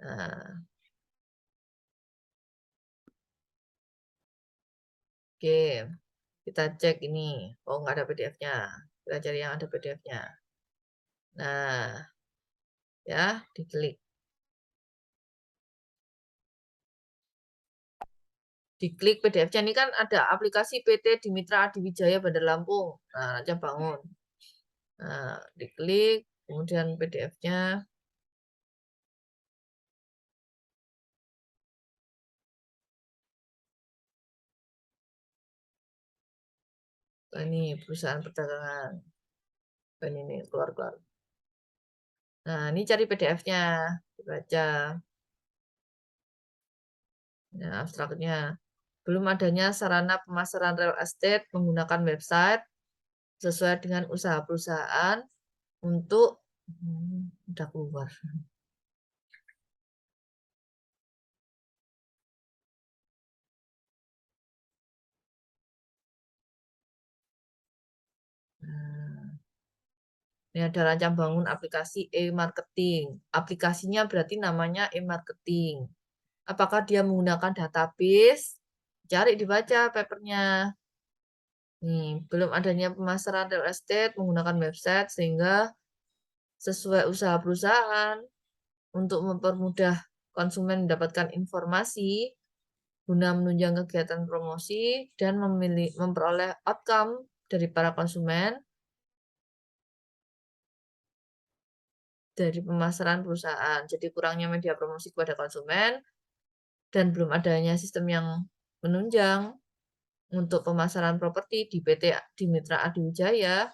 Nah, oke, kita cek ini. Oh, nggak ada PDF-nya. Kita cari yang ada PDF-nya. Nah, ya, diklik. Diklik PDF-nya ini kan ada aplikasi PT Dimitra Adiwijaya Bandar Lampung. Nah, aja bangun. Nah, diklik, kemudian PDF-nya. Ini perusahaan perdagangan. Ini keluar-keluar. Nah, ini cari PDF-nya. Dibaca. Nah, abstraknya. Belum adanya sarana pemasaran real estate menggunakan website sesuai dengan usaha perusahaan untuk udah keluar. Nah, ini ada rancang bangun aplikasi e-marketing. Aplikasinya berarti namanya e-marketing. Apakah dia menggunakan database? Cari dibaca papernya. Nih, belum adanya pemasaran real estate menggunakan website sehingga sesuai usaha perusahaan untuk mempermudah konsumen mendapatkan informasi guna menunjang kegiatan promosi dan memperoleh outcome dari para konsumen dari pemasaran perusahaan. Jadi kurangnya media promosi kepada konsumen dan belum adanya sistem yang menunjang untuk pemasaran properti di PT Dimitra Adiwijaya,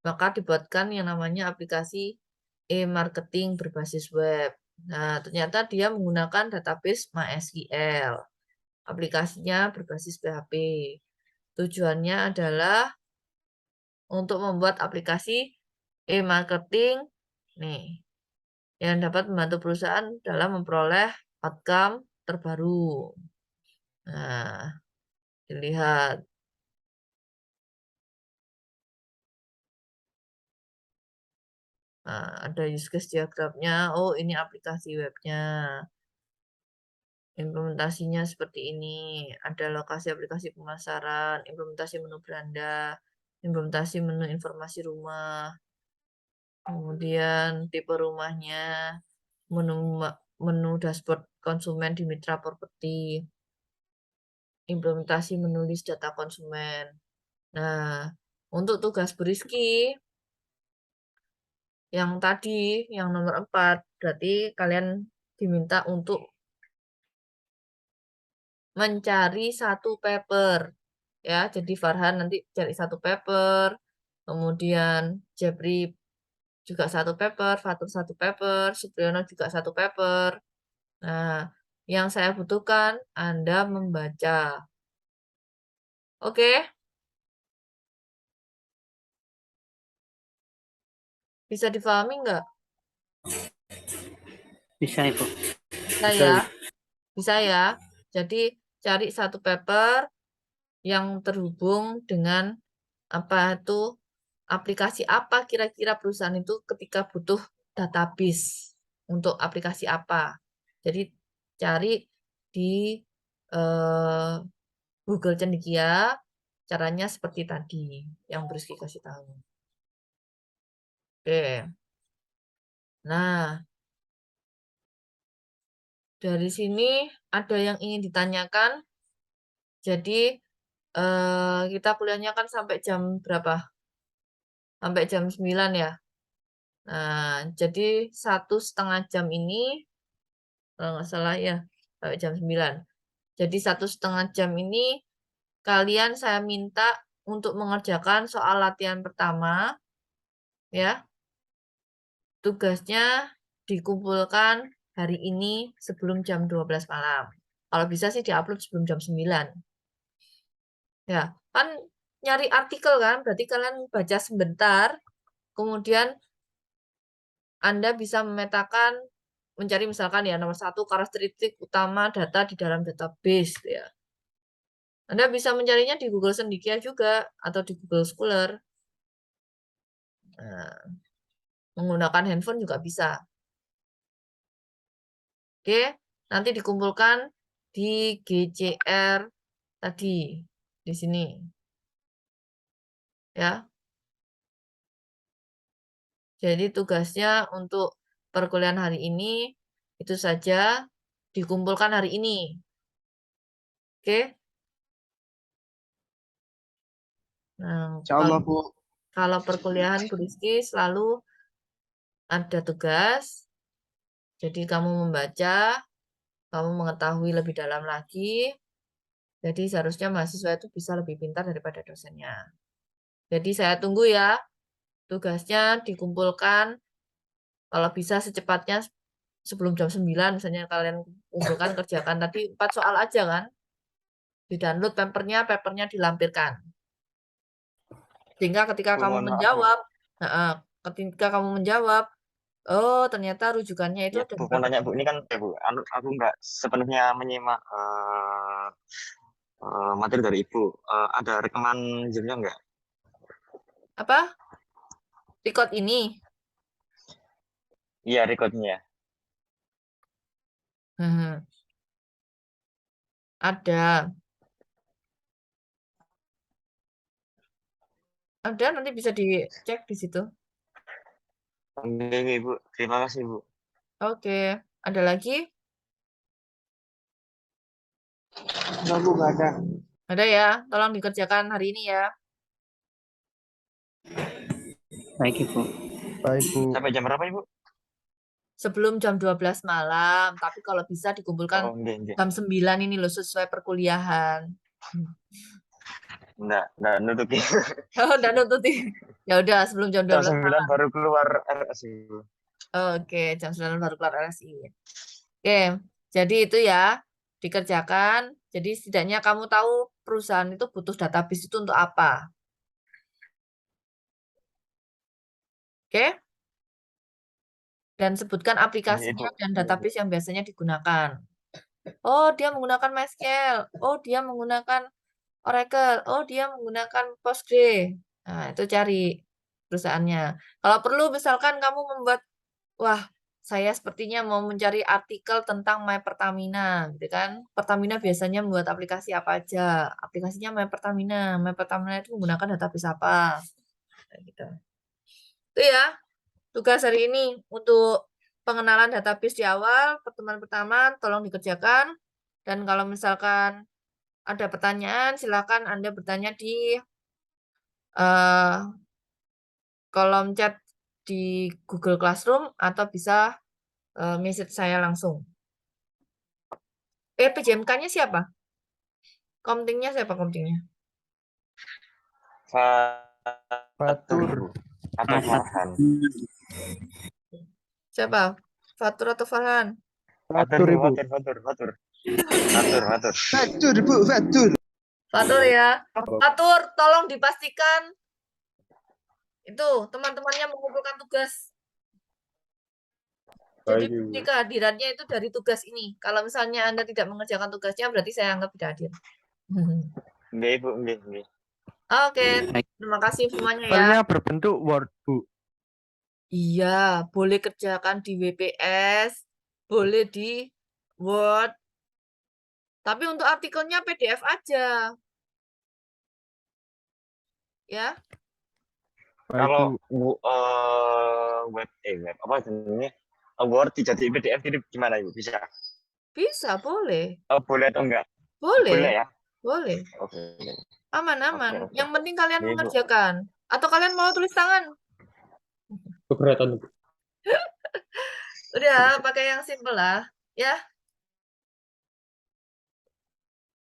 maka dibuatkan yang namanya aplikasi e-marketing berbasis web. Nah, ternyata dia menggunakan database MySQL. Aplikasinya berbasis PHP. Tujuannya adalah untuk membuat aplikasi e-marketing nih yang dapat membantu perusahaan dalam memperoleh outcome terbaru. Nah, dilihat. Nah, ada use case diagramnya. Oh, ini aplikasi webnya. Implementasinya seperti ini. Ada lokasi aplikasi pemasaran, implementasi menu beranda, implementasi menu informasi rumah. Kemudian tipe rumahnya, menu dashboard konsumen di Mitra Properti, implementasi menulis data konsumen. Nah, untuk tugas Bu Rizky yang tadi, yang nomor 4, berarti kalian diminta untuk mencari satu paper. Ya, jadi Farhan nanti cari satu paper, kemudian Jepri juga satu paper, Fatur satu paper, Supriyono juga satu paper. Nah, yang saya butuhkan Anda membaca. Oke? Bisa difahami nggak? Bisa Ibu. Bisa ya? Bisa ya? Jadi cari satu paper yang terhubung dengan apa itu aplikasi apa kira-kira perusahaan itu ketika butuh database untuk aplikasi apa. Jadi cari di Google Cendekia, caranya seperti tadi yang Rizky kasih tahu. Oke. Nah, dari sini ada yang ingin ditanyakan. Jadi kita kuliahnya kan sampai jam berapa? Sampai jam 9 ya. Nah, jadi 1,5 jam ini, kalau nggak salah ya, sampai jam 9. Jadi 1,5 jam ini kalian saya minta untuk mengerjakan soal latihan pertama, ya. Tugasnya dikumpulkan hari ini sebelum jam 12 malam. Kalau bisa sih diupload sebelum jam 9. Ya, kan nyari artikel kan, berarti kalian baca sebentar, kemudian Anda bisa memetakan, mencari misalkan ya nomor 1 karakteristik utama data di dalam database ya. Anda bisa mencarinya di Google Cendekia juga atau di Google Scholar. Nah, menggunakan handphone juga bisa. Oke, nanti dikumpulkan di GCR tadi di sini. Ya. Jadi tugasnya untuk perkuliahan hari ini itu saja dikumpulkan hari ini. Oke. Nah, Insyaallah Bu. kalau perkuliahan Bu Rizky selalu ada tugas. Jadi kamu membaca, kamu mengetahui lebih dalam lagi. Jadi seharusnya mahasiswa itu bisa lebih pintar daripada dosennya. Jadi saya tunggu ya. Tugasnya dikumpulkan kalau bisa secepatnya sebelum jam 9 misalnya kalian kumpulkan kerjakan tadi 4 soal aja kan. Di-download papernya dilampirkan. Sehingga ketika Bu, kamu mohon maaf, Bu. menjawab, oh ternyata rujukannya itu Ya, ada Bu, di mau paper nanya Bu, ini. ini kan ya Bu, aku nggak sepenuhnya menyimak materi dari Ibu. Ada rekaman Zoom-nya nggak? Apa? Record ini. Iya, recordnya. Hmm, ada. Ada nanti bisa dicek di situ. Oke, Ibu. Terima kasih, Bu. Oke, ada lagi? Enggak Bu, enggak ada. Ada ya, tolong dikerjakan hari ini ya. Baik Ibu. Baik, Bu. Sampai jam berapa, Ibu? Sebelum jam 12 malam, tapi kalau bisa dikumpulkan Oh, enggak. jam 9 ini loh sesuai perkuliahan. Enggak nutupi. Oh, udah nututi. Ya udah sebelum jam Jam 12 9 malam. baru keluar RS, Ibu. Oke, jam 9 baru kelar LSI. Oke, jadi itu ya dikerjakan. Jadi setidaknya kamu tahu perusahaan itu butuh database itu untuk apa. Oke? Dan sebutkan Iya, aplikasinya Ibu. dan database yang biasanya digunakan. Oh, dia menggunakan MySQL. Oh, dia menggunakan Oracle. Oh, dia menggunakan Postgre. Nah, itu cari perusahaannya. Kalau perlu misalkan kamu membuat, wah, saya sepertinya mau mencari artikel tentang My Pertamina, gitu kan. Pertamina biasanya membuat aplikasi apa aja. Aplikasinya My Pertamina. My Pertamina itu menggunakan database apa. Kayak gitu. Itu ya, tugas hari ini untuk pengenalan database di awal, pertemuan pertama tolong dikerjakan. Dan kalau misalkan ada pertanyaan, silakan Anda bertanya di eh, kolom chat di Google Classroom atau bisa message saya langsung. PJMK-nya siapa? Komtingnya siapa komtingnya? Fatur, Bu. Atau Farhan. Siapa? Fatur atau Farhan? Fatur, Bu. Fatur, Fatur, Fatur. Fatur, Fatur. Fatur, Bu, fatur. Fatur ya. Fatur, tolong dipastikan itu teman-temannya mengumpulkan tugas. Jadi bukti kehadirannya itu dari tugas ini. Kalau misalnya Anda tidak mengerjakan tugasnya, berarti saya anggap tidak hadir. Nggih, Ibu, nggih, nggih. Oke, terima kasih semuanya ya. Filenya berbentuk Word, Bu. Iya, boleh kerjakan di WPS, boleh di Word, tapi untuk artikelnya PDF aja. Ya, Baik, Kalau Bu. web apa jenisnya Word dijadiin PDF ini gimana Ibu? Bisa? bisa, boleh. Boleh atau enggak? Boleh, Boleh ya? boleh. Oke. Aman-aman. Oke, oke. Yang penting kalian Nih, Bu. mengerjakan. Atau kalian mau tulis tangan? Keberatan. Udah, pakai yang simple lah. Ya,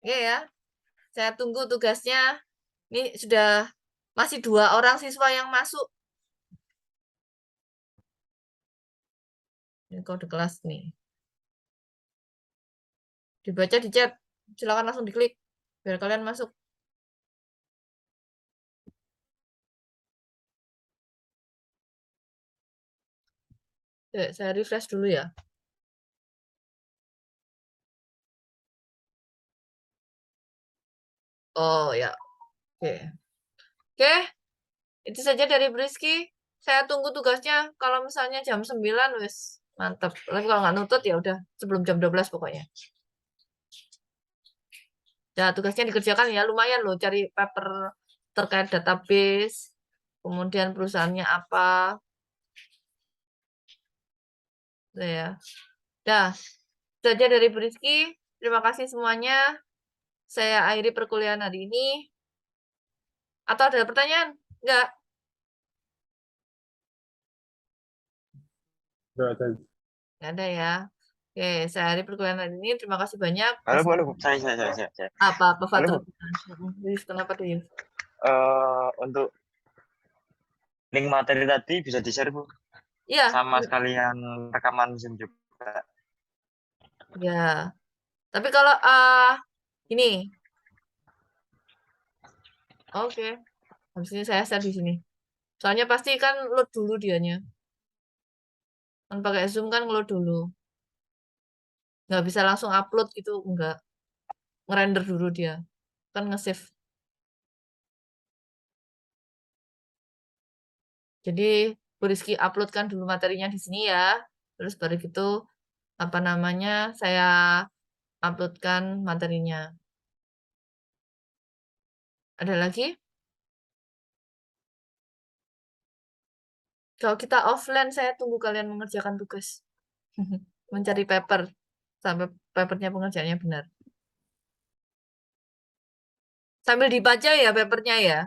oke ya. Saya tunggu tugasnya. Ini sudah masih 2 orang siswa yang masuk. Ini kode kelas nih. Dibaca di chat. Silakan langsung diklik. Biar kalian masuk. Saya refresh dulu ya. Oh ya, oke. Oke, itu saja dari Briski. Saya tunggu tugasnya. Kalau misalnya jam 9, wes mantap. Tapi kalau nggak nutut ya udah sebelum jam 12 pokoknya. Ya, tugasnya dikerjakan ya, lumayan loh cari paper terkait database, kemudian perusahaannya apa. Ya. Dah, itu saja dari Briski. Terima kasih semuanya. Saya akhiri perkuliahan hari ini. Atau ada pertanyaan? Enggak? Enggak ada ya. Oke, saya akhiri perkuliahan hari ini. Terima kasih banyak. Halo, Bu, halo, Bu. Saya. Apa Halo, Fatur? Bu. Yus, kenapa tuh Yus? Untuk link materi tadi bisa di-share, Bu. Iya, Sama sekalian rekaman Zoom juga. ya. Tapi kalau ini, oke. Habis ini saya share di sini. Soalnya pasti kan load dulu dianya. Kan pakai Zoom kan load dulu. Nggak bisa langsung upload gitu, nggak. Ngerender dulu dia. Kan nge-save. Jadi, Bu Rizky uploadkan dulu materinya di sini ya. Terus baru gitu, apa namanya, saya uploadkan materinya. Ada lagi? Kalau kita offline, saya tunggu kalian mengerjakan tugas. Mencari paper. Sampai papernya pengerjaannya benar. Sambil dibaca ya papernya ya.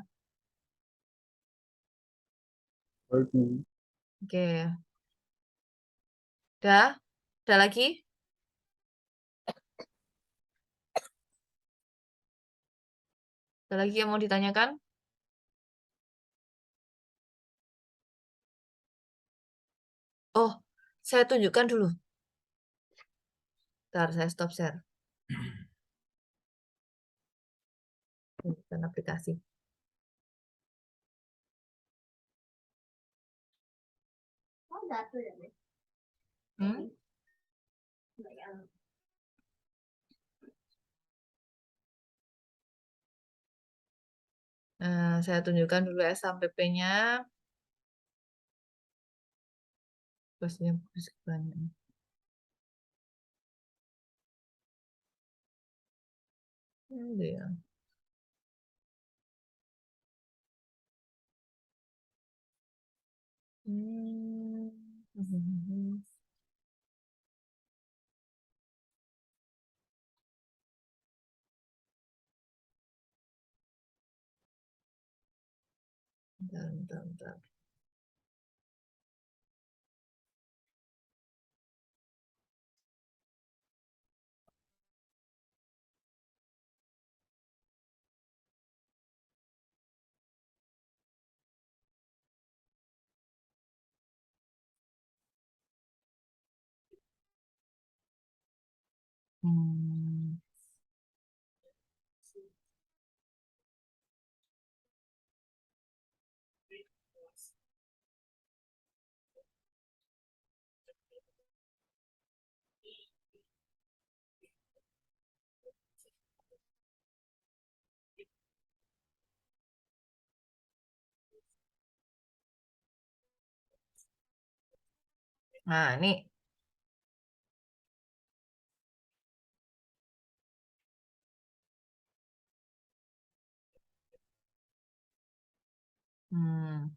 Oke. Udah? Ada lagi? Ada lagi yang mau ditanyakan? Oh, saya tunjukkan dulu. Bentar, saya stop share. Tunjukkan aplikasi. Hmm? Nah, saya tunjukkan dulu SAMPP-nya. Pastinya bagus banyak. Ini ya. Hmm. Bentar. Hmm. Nah, ini. Hmm.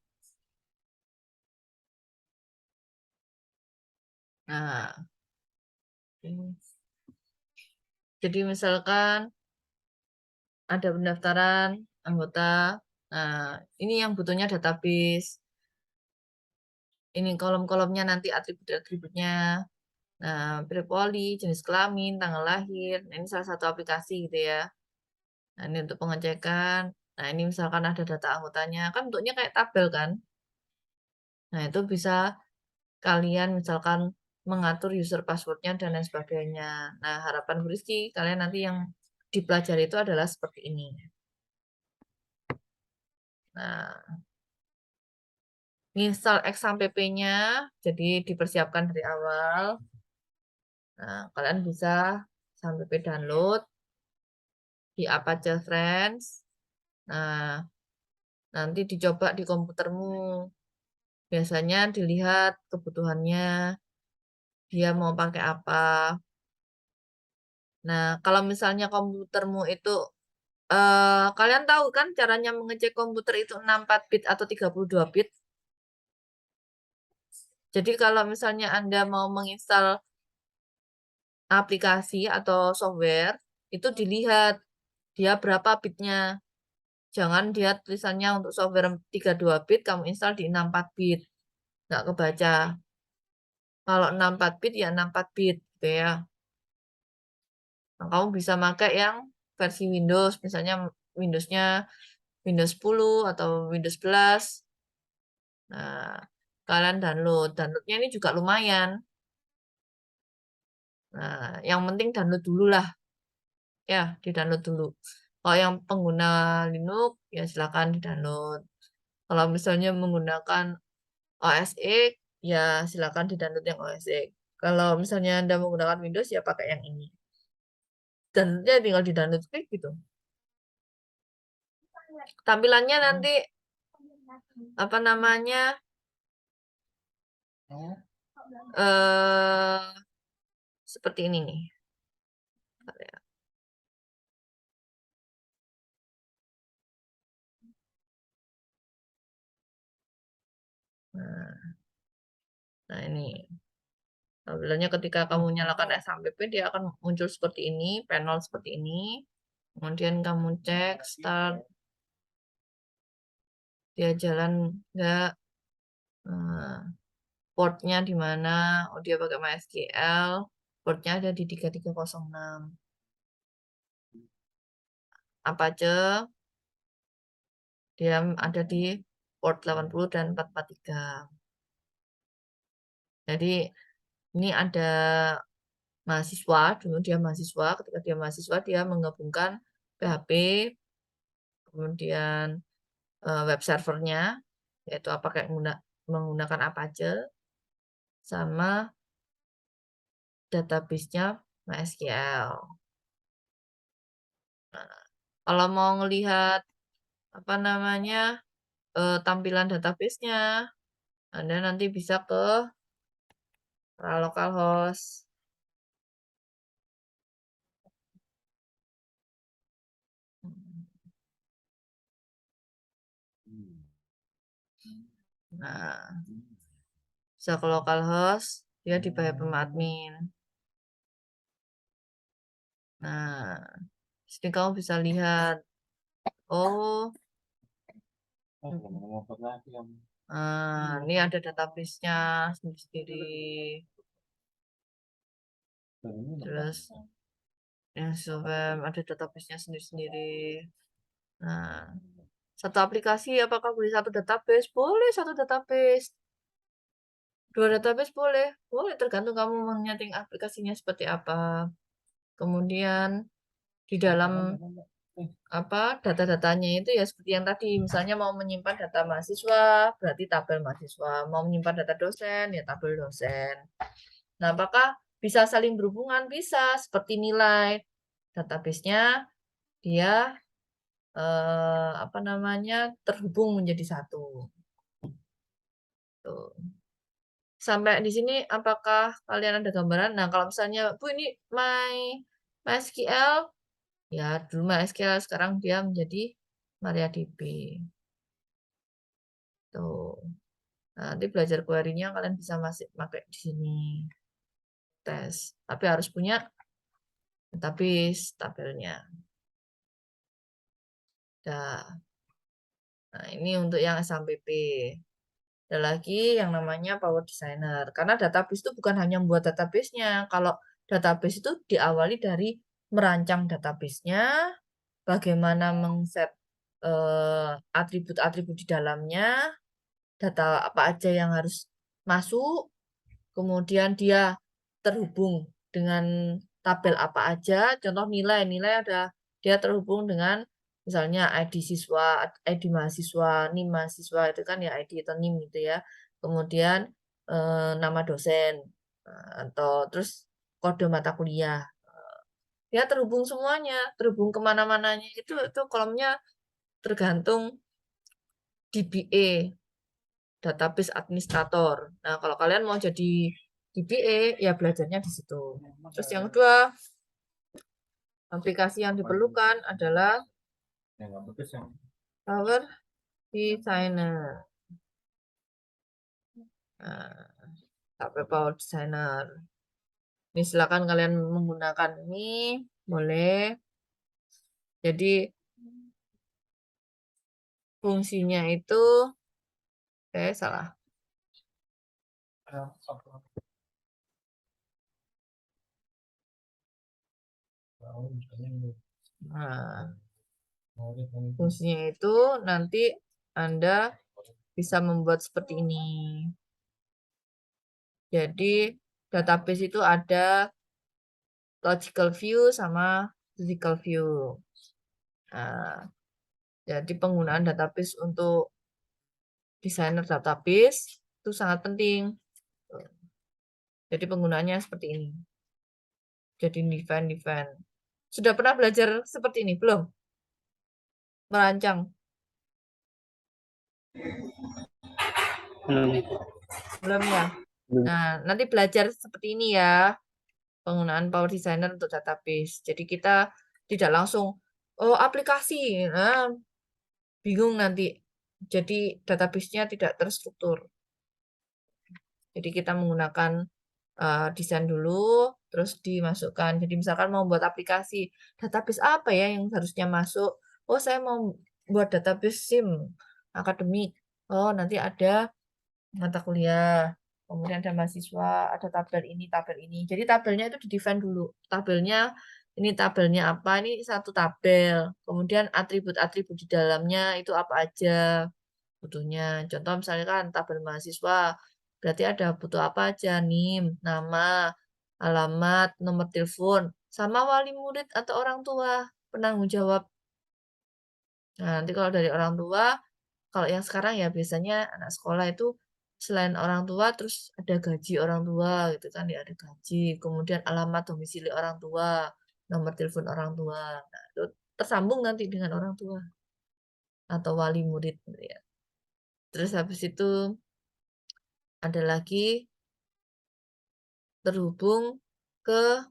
Nah, ini. Jadi misalkan ada pendaftaran anggota. Nah, ini yang butuhnya database. Ini kolom-kolomnya nanti atribut-atributnya. Nah, prepoli, jenis kelamin, tanggal lahir. Nah, ini salah satu aplikasi gitu ya. Nah, ini untuk pengecekan. Nah, ini misalkan ada data anggotanya. Kan bentuknya kayak tabel kan. Nah, itu bisa kalian misalkan mengatur user passwordnya dan lain sebagainya. Nah, harapan Bu Rizky, kalian nanti yang dipelajari itu adalah seperti ini. Nah, install XAMPP-nya, jadi dipersiapkan dari awal. Nah, kalian bisa XAMPP download di Apache Friends. Nah, nanti dicoba di komputermu. Biasanya dilihat kebutuhannya, dia mau pakai apa. Nah, kalau misalnya komputermu itu, kalian tahu kan caranya mengecek komputer itu 64 bit atau 32 bit. Jadi kalau misalnya Anda mau menginstal aplikasi atau software, itu dilihat dia berapa bitnya. Jangan dia tulisannya untuk software 32 bit, kamu install di 64 bit. Nggak kebaca. Kalau 64 bit ya 64 bit gitu ya. Nah, kamu bisa pakai yang versi Windows, misalnya Windowsnya Windows 10 atau Windows 11. Nah, kalian download. Downloadnya ini juga lumayan. Nah, yang penting download dulu lah. Ya, di-download dulu. Kalau yang pengguna Linux, ya silakan di-download. Kalau misalnya menggunakan OS X, ya silakan di-download yang OS X. Kalau misalnya Anda menggunakan Windows, ya pakai yang ini. Downloadnya tinggal di-download klik gitu. Tampilannya nanti apa namanya? eh Seperti ini nih. Nah, ini. Tampilannya ketika kamu nyalakan SAMPP, dia akan muncul seperti ini, panel seperti ini. Kemudian kamu cek start, dia jalan enggak, portnya di mana, oh dia pakai MySQL, portnya ada di 3306. Apache, dia ada di port 80 dan 443. Jadi ini ada mahasiswa, dulu dia mahasiswa, ketika dia mahasiswa dia menggabungkan PHP, kemudian web servernya, yaitu pakai menggunakan Apache, sama database-nya MySQL. Nah, kalau mau ngelihat apa namanya tampilan database-nya, Anda nanti bisa ke localhost. Nah, bisa ke localhost, dia dibayar pemadmin. Nah, di sini kamu bisa lihat, oh, ini ada database-nya sendiri. Terus yang ada database-nya sendiri-sendiri. Nah, satu aplikasi apakah boleh satu database? Boleh satu database. Dua database boleh. Boleh, tergantung kamu menyeting aplikasinya seperti apa. Kemudian di dalam data-datanya itu ya seperti yang tadi, misalnya mau menyimpan data mahasiswa, berarti tabel mahasiswa. Mau menyimpan data dosen, ya tabel dosen. Nah, apakah bisa saling berhubungan? Bisa, seperti nilai. Database-nya dia terhubung menjadi satu. Tuh. Sampai di sini apakah kalian ada gambaran? Nah, kalau misalnya, Bu, ini MySQL, ya dulu MySQL, sekarang dia menjadi MariaDB. Tuh. Nah, nanti belajar query-nya kalian bisa masih pakai di sini. Tes. Tapi harus punya database tabelnya. Nah, ini untuk yang SMPP. Ada lagi yang namanya Power Designer. Karena database itu bukan hanya membuat database-nya. Kalau database itu diawali dari merancang database-nya, bagaimana mengset atribut-atribut di dalamnya, data apa aja yang harus masuk, kemudian dia terhubung dengan tabel apa aja, contoh nilai ada dia terhubung dengan misalnya ID siswa, ID mahasiswa, NIM mahasiswa itu kan ya ID atau NIM gitu ya. Kemudian nama dosen atau terus kode mata kuliah. Dia terhubung semuanya, terhubung kemana-mananya itu kolomnya tergantung DBA, database administrator. Nah, kalau kalian mau jadi DBA, ya belajarnya di situ. Terus yang kedua, aplikasi yang diperlukan adalah Power Designer. Nah, Power Designer. Ini silakan kalian menggunakan ini, boleh. Jadi fungsinya itu, salah. Nah, fungsinya itu nanti Anda bisa membuat seperti ini. Jadi database itu ada logical view sama physical view. Nah, jadi penggunaan database untuk desainer database itu sangat penting. Jadi penggunaannya seperti ini. Jadi define. Sudah pernah belajar seperti ini? Belum? Merancang? Belum. Belum ya? Nah, nanti belajar seperti ini ya. Penggunaan Power Designer untuk database. Jadi kita tidak langsung, oh aplikasi. Nah, bingung nanti. Jadi database-nya tidak terstruktur. Jadi kita menggunakan desain dulu, terus dimasukkan. Jadi misalkan mau buat aplikasi, database apa ya yang harusnya masuk? Oh, saya mau buat database SIM akademik. Oh, nanti ada mata kuliah, kemudian ada mahasiswa, ada tabel ini. Jadi tabelnya itu di-define dulu. Tabelnya, ini tabelnya apa? Ini satu tabel. Kemudian atribut-atribut di dalamnya itu apa aja butuhnya. Contoh misalnya kan tabel mahasiswa, Berarti ada butuh apa aja? NIM, nama, alamat, nomor telepon, sama wali murid atau orang tua, penanggung jawab. Nah, nanti kalau dari orang tua, kalau yang sekarang ya biasanya anak sekolah itu selain orang tua terus ada gaji orang tua gitu kan ya, ada gaji, kemudian alamat domisili orang tua, nomor telepon orang tua. Nah, itu tersambung nanti dengan orang tua atau wali murid gitu ya. Terus habis itu ada lagi terhubung ke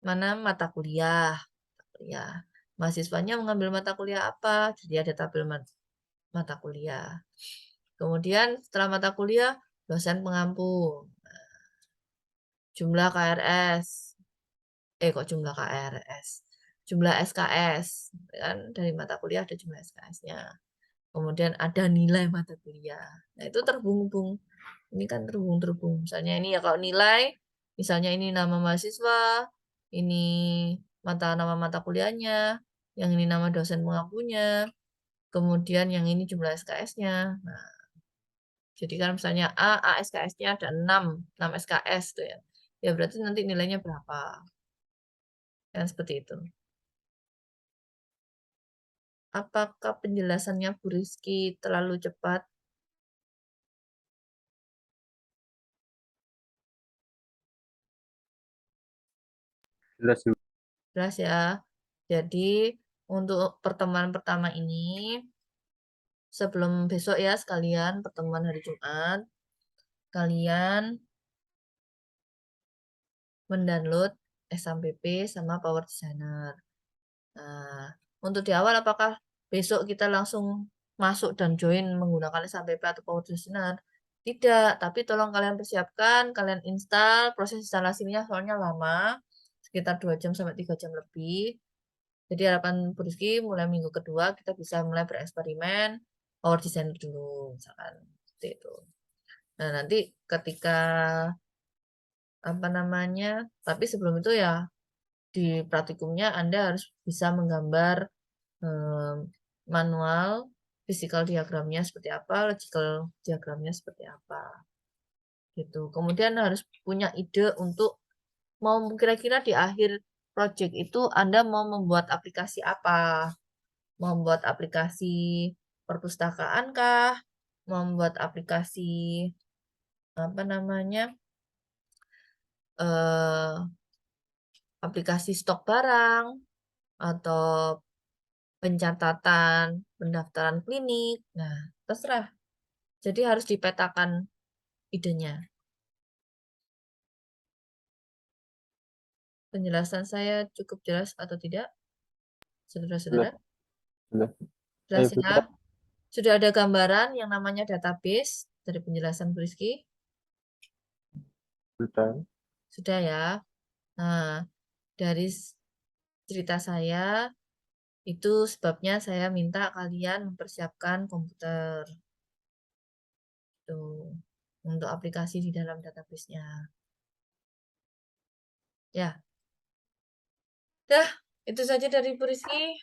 mana mata kuliah. Kuliah. Mahasiswanya mengambil mata kuliah apa? Jadi ada tabel mata kuliah. Kemudian setelah mata kuliah, dosen pengampu. Jumlah KRS. Kok jumlah KRS? Jumlah SKS. Kan dari mata kuliah ada jumlah SKS-nya. Kemudian ada nilai mata kuliah. Nah, itu terhubung. Ini kan terhubung. Misalnya ini ya kalau nilai, misalnya ini nama mahasiswa, ini nama mata kuliahnya, yang ini nama dosen pengampunya, kemudian yang ini jumlah SKS-nya. Nah, jadi kan misalnya A SKS-nya ada 6 SKS tuh ya. Ya berarti nanti nilainya berapa? Kan seperti itu. Apakah penjelasannya Bu Rizky terlalu cepat? Jelas Bu. Jelas ya. Jadi untuk pertemuan pertama ini, sebelum besok ya sekalian pertemuan hari Jumat, kalian mendownload SMPP sama Power Designer. Nah, untuk di awal apakah besok kita langsung masuk dan join menggunakan SMPP atau Power Designer? Tidak, tapi tolong kalian persiapkan, kalian install, proses instalasinya soalnya lama, sekitar 2 jam sampai 3 jam lebih. Jadi harapan Bu Rizky mulai minggu kedua kita bisa mulai bereksperimen Power Designer dulu, misalkan seperti itu. Nah, nanti ketika tapi sebelum itu ya di praktikumnya Anda harus bisa menggambar manual physical diagramnya seperti apa, logical diagramnya seperti apa. Gitu. Kemudian harus punya ide untuk mau kira-kira di akhir project itu Anda mau membuat aplikasi apa? Membuat aplikasi perpustakaan kah? Membuat aplikasi eh, aplikasi stok barang atau pencatatan pendaftaran klinik. Nah, terserah. Jadi harus dipetakan idenya. Penjelasan saya cukup jelas atau tidak? Saudara-saudara? Jelas. Jelas Bu. ya? Sudah ada gambaran yang namanya database dari penjelasan Bu Rizky? Sudah. Sudah ya? Nah, dari cerita saya, itu sebabnya saya minta kalian mempersiapkan komputer. Tuh, untuk aplikasi di dalam database-nya. Ya. Dah, itu saja dari Bu Rizky.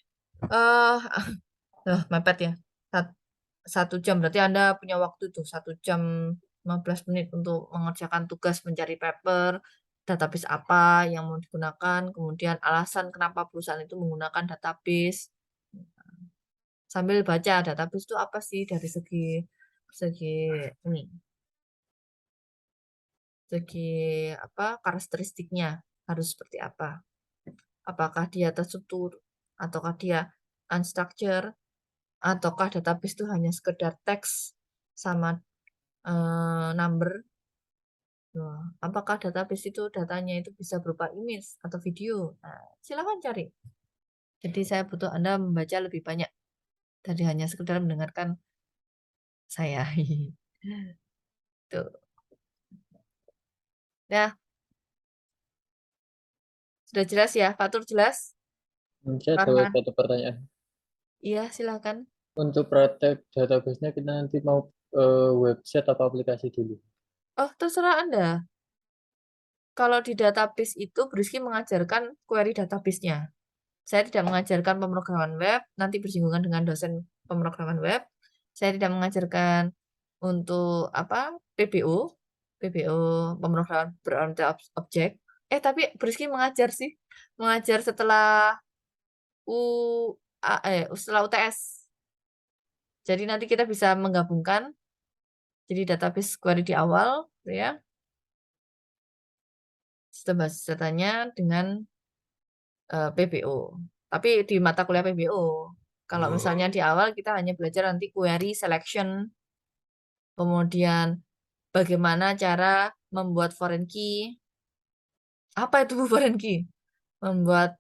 Mepet ya. 1 jam, berarti Anda punya waktu tuh 1 jam 15 menit untuk mengerjakan tugas mencari paper, database apa yang mau digunakan, kemudian alasan kenapa perusahaan itu menggunakan database. Sambil baca database itu apa sih dari segi ini, segi karakteristiknya harus seperti apa. Apakah dia terstruktur ataukah dia unstructured ataukah database itu hanya sekedar teks sama number. Nah, apakah database itu datanya itu bisa berupa image atau video? Nah, silakan cari. Jadi saya butuh Anda membaca lebih banyak dari hanya sekedar mendengarkan saya. Tuh. Ya, sudah jelas ya, Fatur jelas? Saya ada Farhan? satu pertanyaan. Iya, silakan. Untuk praktek database-nya kita nanti mau website atau aplikasi dulu? Oh, terserah Anda. Kalau di database itu, Briski mengajarkan query database-nya. Saya tidak mengajarkan pemrograman web, nanti bersinggungan dengan dosen pemrograman web. Saya tidak mengajarkan untuk apa? PBO, pemrograman berorientasi objek. Tapi Briski mengajar sih, mengajar setelah setelah UTS. Jadi nanti kita bisa menggabungkan jadi database query di awal, gitu ya. Sistem basis datanya dengan PBO. Tapi di mata kuliah PBO. Kalau misalnya di awal kita hanya belajar nanti query selection, kemudian bagaimana cara membuat foreign key. Apa itu foreign key? Membuat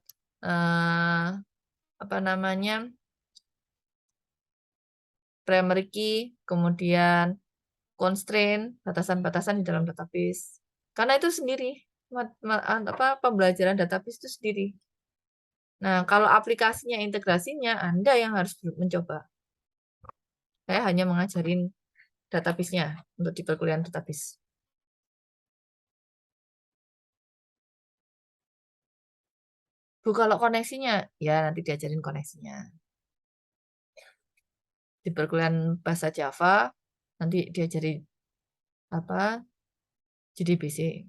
apa namanya? Primary key, kemudian constraint, batasan-batasan di dalam database. Karena itu sendiri, pembelajaran database itu sendiri. Nah, kalau aplikasinya, integrasinya, Anda yang harus mencoba. Saya hanya mengajarin database-nya untuk di perkuliahan database. Bu, kalau koneksinya, ya nanti diajarin koneksinya. Di perkuliahan bahasa Java, nanti diajari apa? JDBC.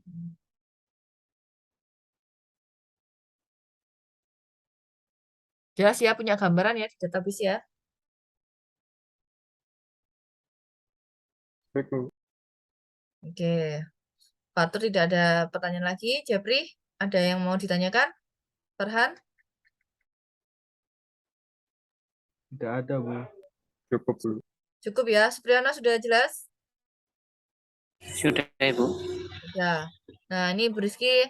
Jelas ya, punya gambaran ya di database ya. Baik, Bu. Oke. Fatur tidak ada pertanyaan lagi. Jepri, ada yang mau ditanyakan? Farhan? Tidak ada, Bu. Cukup, Bu. Cukup ya. Supriyana sudah jelas? Sudah, Ibu. Ya. Nah, ini Bu Rizky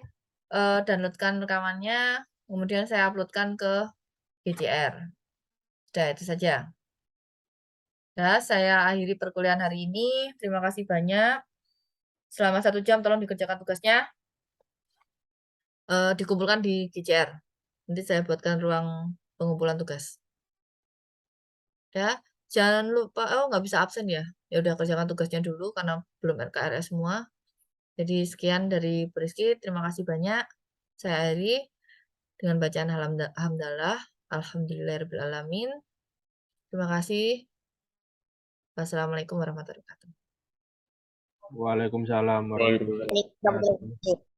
downloadkan rekamannya, kemudian saya uploadkan ke GCR. Sudah, itu saja. Ya, saya akhiri perkuliahan hari ini. Terima kasih banyak. Selama 1 jam tolong dikerjakan tugasnya. Dikumpulkan di GCR. Nanti saya buatkan ruang pengumpulan tugas. Ya, jangan lupa, nggak bisa absen ya. Ya udah kerjakan tugasnya dulu karena belum RKRS semua. Jadi sekian dari Briski, terima kasih banyak. Saya akhiri dengan bacaan alhamdulillah, alhamdulillahirobbilalamin. Terima kasih. Wassalamualaikum warahmatullahi wabarakatuh. Waalaikumsalam warahmatullahi wabarakatuh.